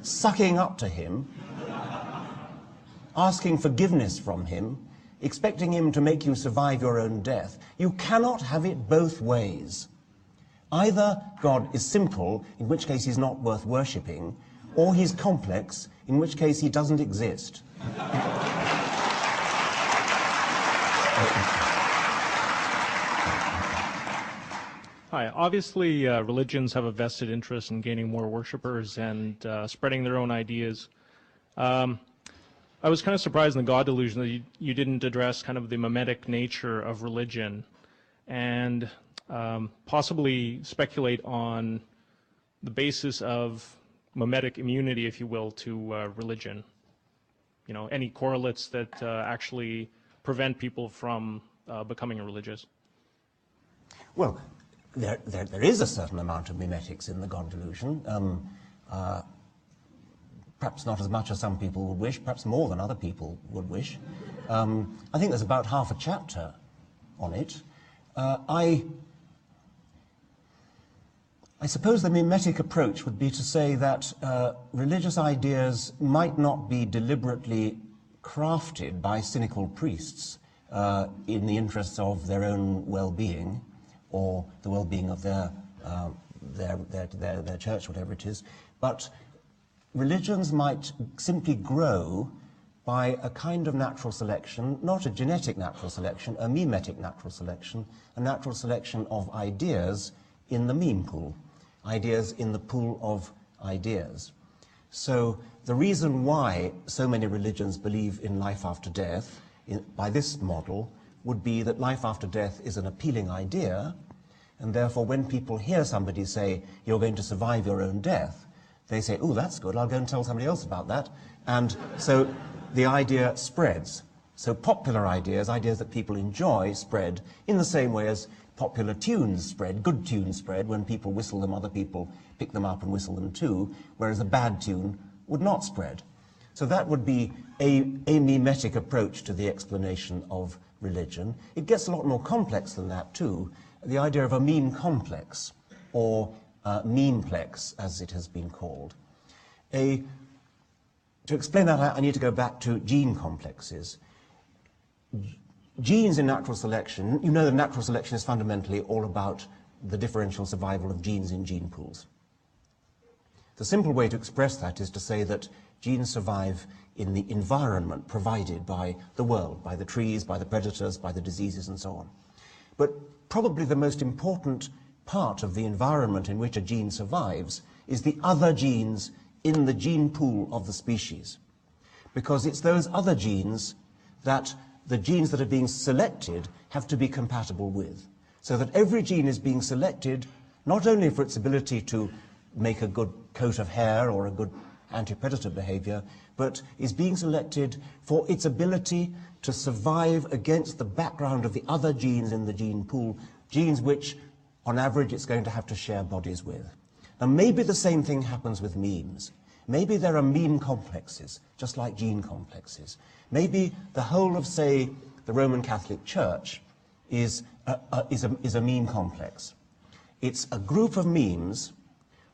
sucking up to him, asking forgiveness from him, expecting him to make you survive your own death. You cannot have it both ways. Either God is simple, in which case he's not worth worshipping, or he's complex, in which case he doesn't exist. Hi. Obviously, religions have a vested interest in gaining more worshippers and spreading their own ideas. I was kind of surprised in the God delusion that you didn't address kind of the mimetic nature of religion and possibly speculate on the basis of mimetic immunity, if you will, to religion. You know, any correlates that actually prevent people from becoming religious. Well, there is a certain amount of mimetics in the God delusion. Perhaps not as much as some people would wish, perhaps more than other people would wish. I think there's about half a chapter on it. I suppose the mimetic approach would be to say that religious ideas might not be deliberately crafted by cynical priests in the interests of their own well-being or the well-being of their church, whatever it is, but religions might simply grow by a kind of natural selection, not a genetic natural selection, a mimetic natural selection, a natural selection of ideas in the meme pool, ideas in the pool of ideas. So the reason why so many religions believe in life after death, by this model, would be that life after death is an appealing idea, and therefore when people hear somebody say, you're going to survive your own death, they say, oh, that's good, I'll go and tell somebody else about that. And so the idea spreads. So popular ideas, ideas that people enjoy, spread in the same way as popular tunes spread, good tunes spread. When people whistle them, other people pick them up and whistle them too, whereas a bad tune would not spread. So that would be a mimetic approach to the explanation of religion. It gets a lot more complex than that too. The idea of a meme complex, or memeplex, as it has been called. To explain that, I need to go back to gene complexes. Genes in natural selection, you know that natural selection is fundamentally all about the differential survival of genes in gene pools. The simple way to express that is to say that genes survive in the environment provided by the world, by the trees, by the predators, by the diseases, and so on. But probably the most important part of the environment in which a gene survives is the other genes in the gene pool of the species. Because it's those other genes that the genes that are being selected have to be compatible with. So that every gene is being selected not only for its ability to make a good coat of hair or a good anti-predator behavior, but is being selected for its ability to survive against the background of the other genes in the gene pool, genes which, on average, it's going to have to share bodies with. Now, maybe the same thing happens with memes. Maybe there are meme complexes, just like gene complexes. Maybe the whole of, say, the Roman Catholic Church is a meme complex. It's a group of memes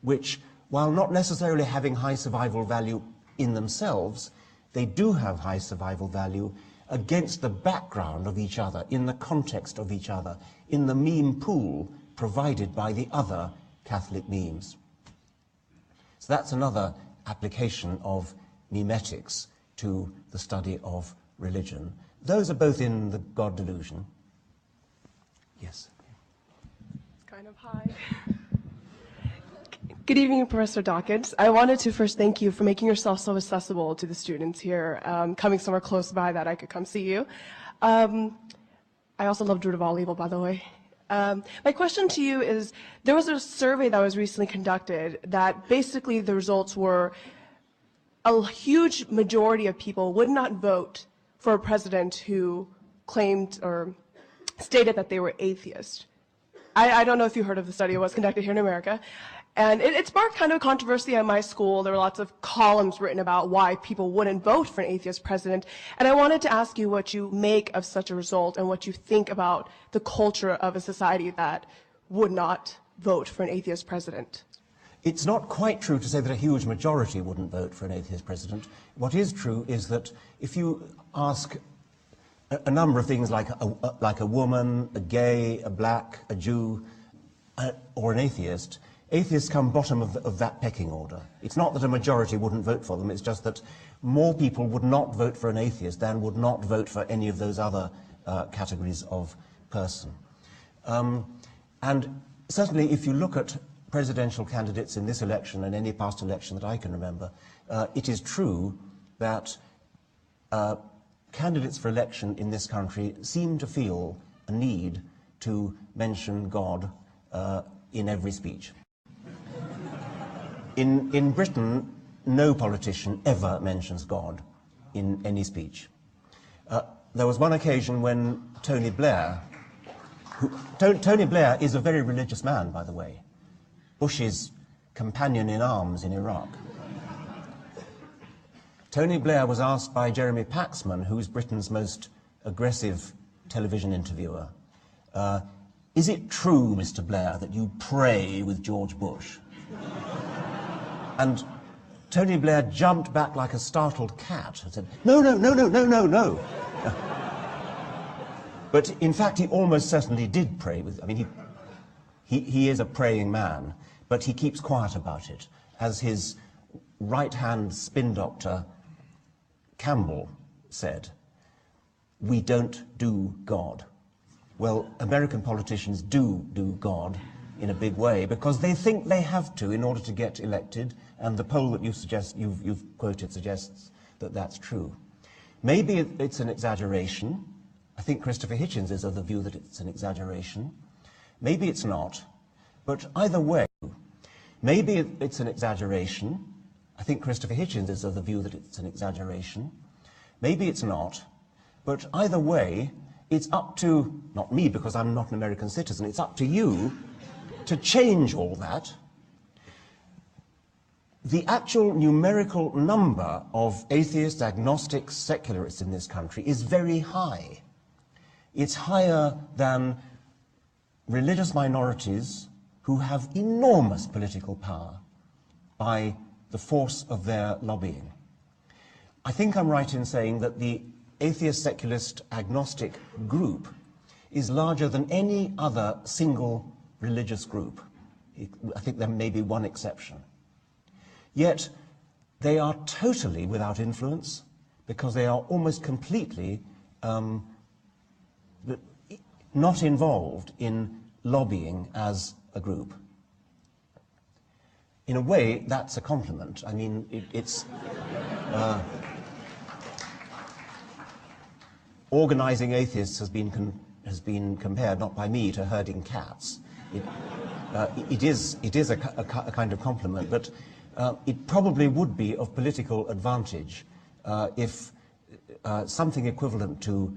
which, while not necessarily having high survival value in themselves, they do have high survival value against the background of each other, in the context of each other, in the meme pool provided by the other Catholic memes. So that's another application of memetics to the study of religion. Those are both in the God delusion. Yes. It's kind of high. Good evening, Professor Dawkins. I wanted to first thank you for making yourself so accessible to the students here, coming somewhere close by that I could come see you. I also love Druid of all evil, by the way. My question to you is, there was a survey that was recently conducted that basically the results were a huge majority of people would not vote for a president who claimed or stated that they were atheist. I don't know if you heard of the study. It was conducted here in America. And it sparked kind of controversy at my school. There were lots of columns written about why people wouldn't vote for an atheist president. And I wanted to ask you what you make of such a result and what you think about the culture of a society that would not vote for an atheist president. It's not quite true to say that a huge majority wouldn't vote for an atheist president. What is true is that if you ask a number of things like a woman, a gay, a black, a Jew, or an atheist, atheists come bottom of that pecking order. It's not that a majority wouldn't vote for them, it's just that more people would not vote for an atheist than would not vote for any of those other categories of person. And certainly if you look at presidential candidates in this election and any past election that I can remember, it is true that candidates for election in this country seem to feel a need to mention God in every speech. In Britain, no politician ever mentions God in any speech. There was one occasion when Tony Blair, Tony Blair is a very religious man, by the way, Bush's companion in arms in Iraq. Tony Blair was asked by Jeremy Paxman, who's Britain's most aggressive television interviewer, is it true, Mr. Blair, that you pray with George Bush? And Tony Blair jumped back like a startled cat and said, no, no, no, no, no, no, no. But in fact, he almost certainly did pray with, I mean, he is a praying man, but he keeps quiet about it. As his right-hand spin doctor, Campbell, said, we don't do God. Well, American politicians do God in a big way because they think they have to in order to get elected, and the poll that you've quoted suggests that that's true. Maybe it's an exaggeration. I think Christopher Hitchens is of the view that it's an exaggeration. Maybe it's not, but either way, maybe it's an exaggeration. I think Christopher Hitchens is of the view that it's an exaggeration. Maybe it's not, but either way, it's up to, not me because I'm not an American citizen, it's up to you to change all that. The actual numerical number of atheists, agnostics, secularists in this country is very high. It's higher than religious minorities who have enormous political power by the force of their lobbying. I think I'm right in saying that the atheist, secularist, agnostic group is larger than any other single religious group. I think there may be one exception. Yet they are totally without influence because they are almost completely not involved in lobbying as a group. In a way, that's a compliment. I mean, it's organizing atheists has been compared, not by me, to herding cats. It is a kind of compliment, but it probably would be of political advantage if something equivalent to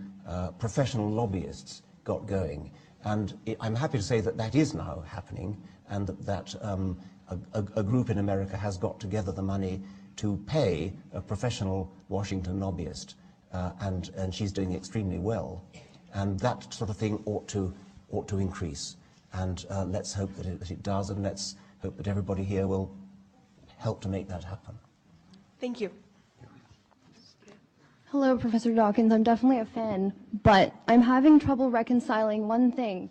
professional lobbyists got going. And I'm happy to say that that is now happening, and that a group in America has got together the money to pay a professional Washington lobbyist, and she's doing extremely well. And that sort of thing ought to increase. And let's hope that it does, and let's hope that everybody here will help to make that happen. Thank you. Hello, Professor Dawkins. I'm definitely a fan, but I'm having trouble reconciling one thing.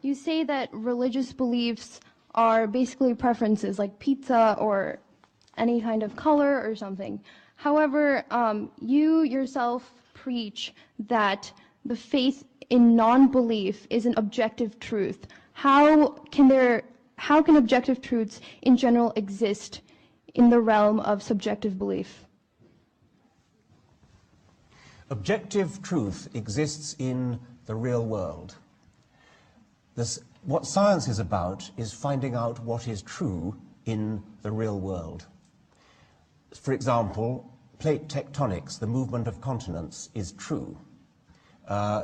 You say that religious beliefs are basically preferences, like pizza or any kind of color or something. However, you yourself preach that the faith in non-belief is an objective truth. How can objective truths in general exist in the realm of subjective belief? Objective truth exists in the real world. What science is about is finding out what is true in the real world. For example, plate tectonics, the movement of continents, is true.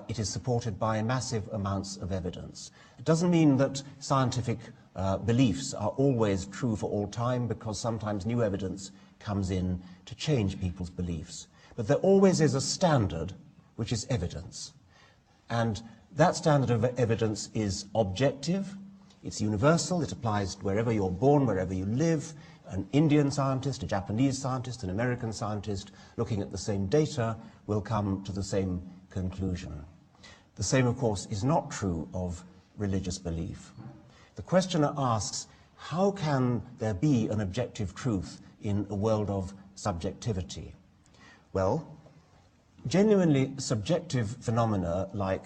It is supported by massive amounts of evidence. It doesn't mean that scientific beliefs are always true for all time, because sometimes new evidence comes in to change people's beliefs. But there always is a standard, which is evidence. And that standard of evidence is objective, it's universal, it applies wherever you're born, wherever you live. An Indian scientist, a Japanese scientist, an American scientist, looking at the same data, will come to the same conclusion. The same, of course, is not true of religious belief. The questioner asks, how can there be an objective truth in a world of subjectivity? Well, genuinely subjective phenomena like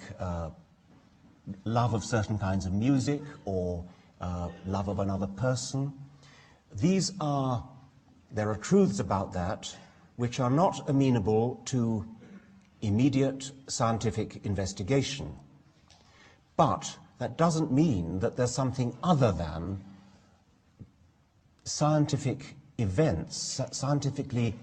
love of certain kinds of music or love of another person, there are truths about that which are not amenable to immediate scientific investigation. But that doesn't mean that there's something other than scientific events, scientifically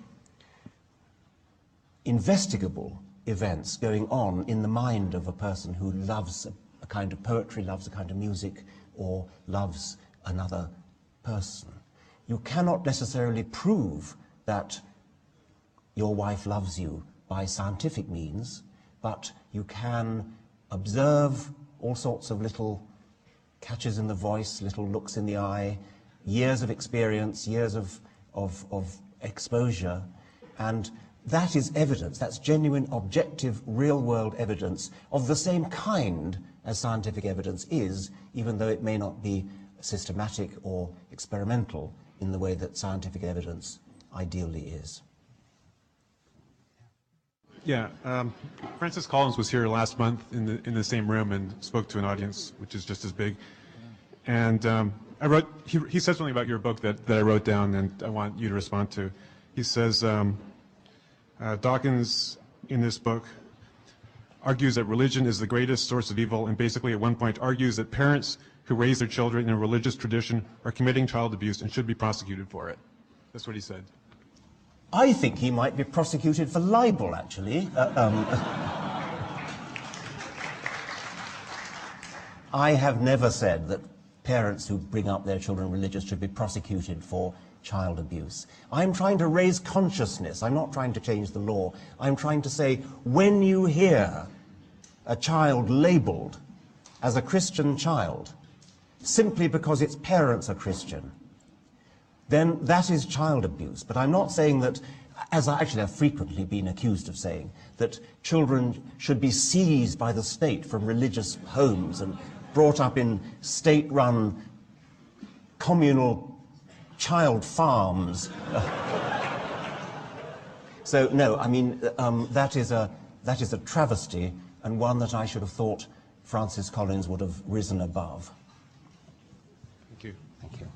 investigable events going on in the mind of a person who loves a kind of poetry, loves a kind of music, or loves another person. You cannot necessarily prove that your wife loves you by scientific means, but you can observe all sorts of little catches in the voice, little looks in the eye, years of experience, years of exposure, and that is evidence, that's genuine, objective, real-world evidence of the same kind as scientific evidence is, even though it may not be systematic or experimental in the way that scientific evidence ideally is. Yeah, Francis Collins was here last month in the same room and spoke to an audience which is just as big. And he said something about your book that I wrote down and I want you to respond to. He says, Dawkins in this book argues that religion is the greatest source of evil, and basically at one point argues that parents who raise their children in a religious tradition are committing child abuse and should be prosecuted for it. That's what he said. I think he might be prosecuted for libel, actually. I have never said that parents who bring up their children religious should be prosecuted for child abuse. I'm trying to raise consciousness. I'm not trying to change the law. I'm trying to say, when you hear a child labeled as a Christian child, simply because its parents are Christian, then that is child abuse. But I'm not saying that, as I actually have frequently been accused of saying, that children should be seized by the state from religious homes and brought up in state-run communal child farms. So no, I mean, that is a travesty, and one that I should have thought Francis Collins would have risen above. Thank you. Thank you.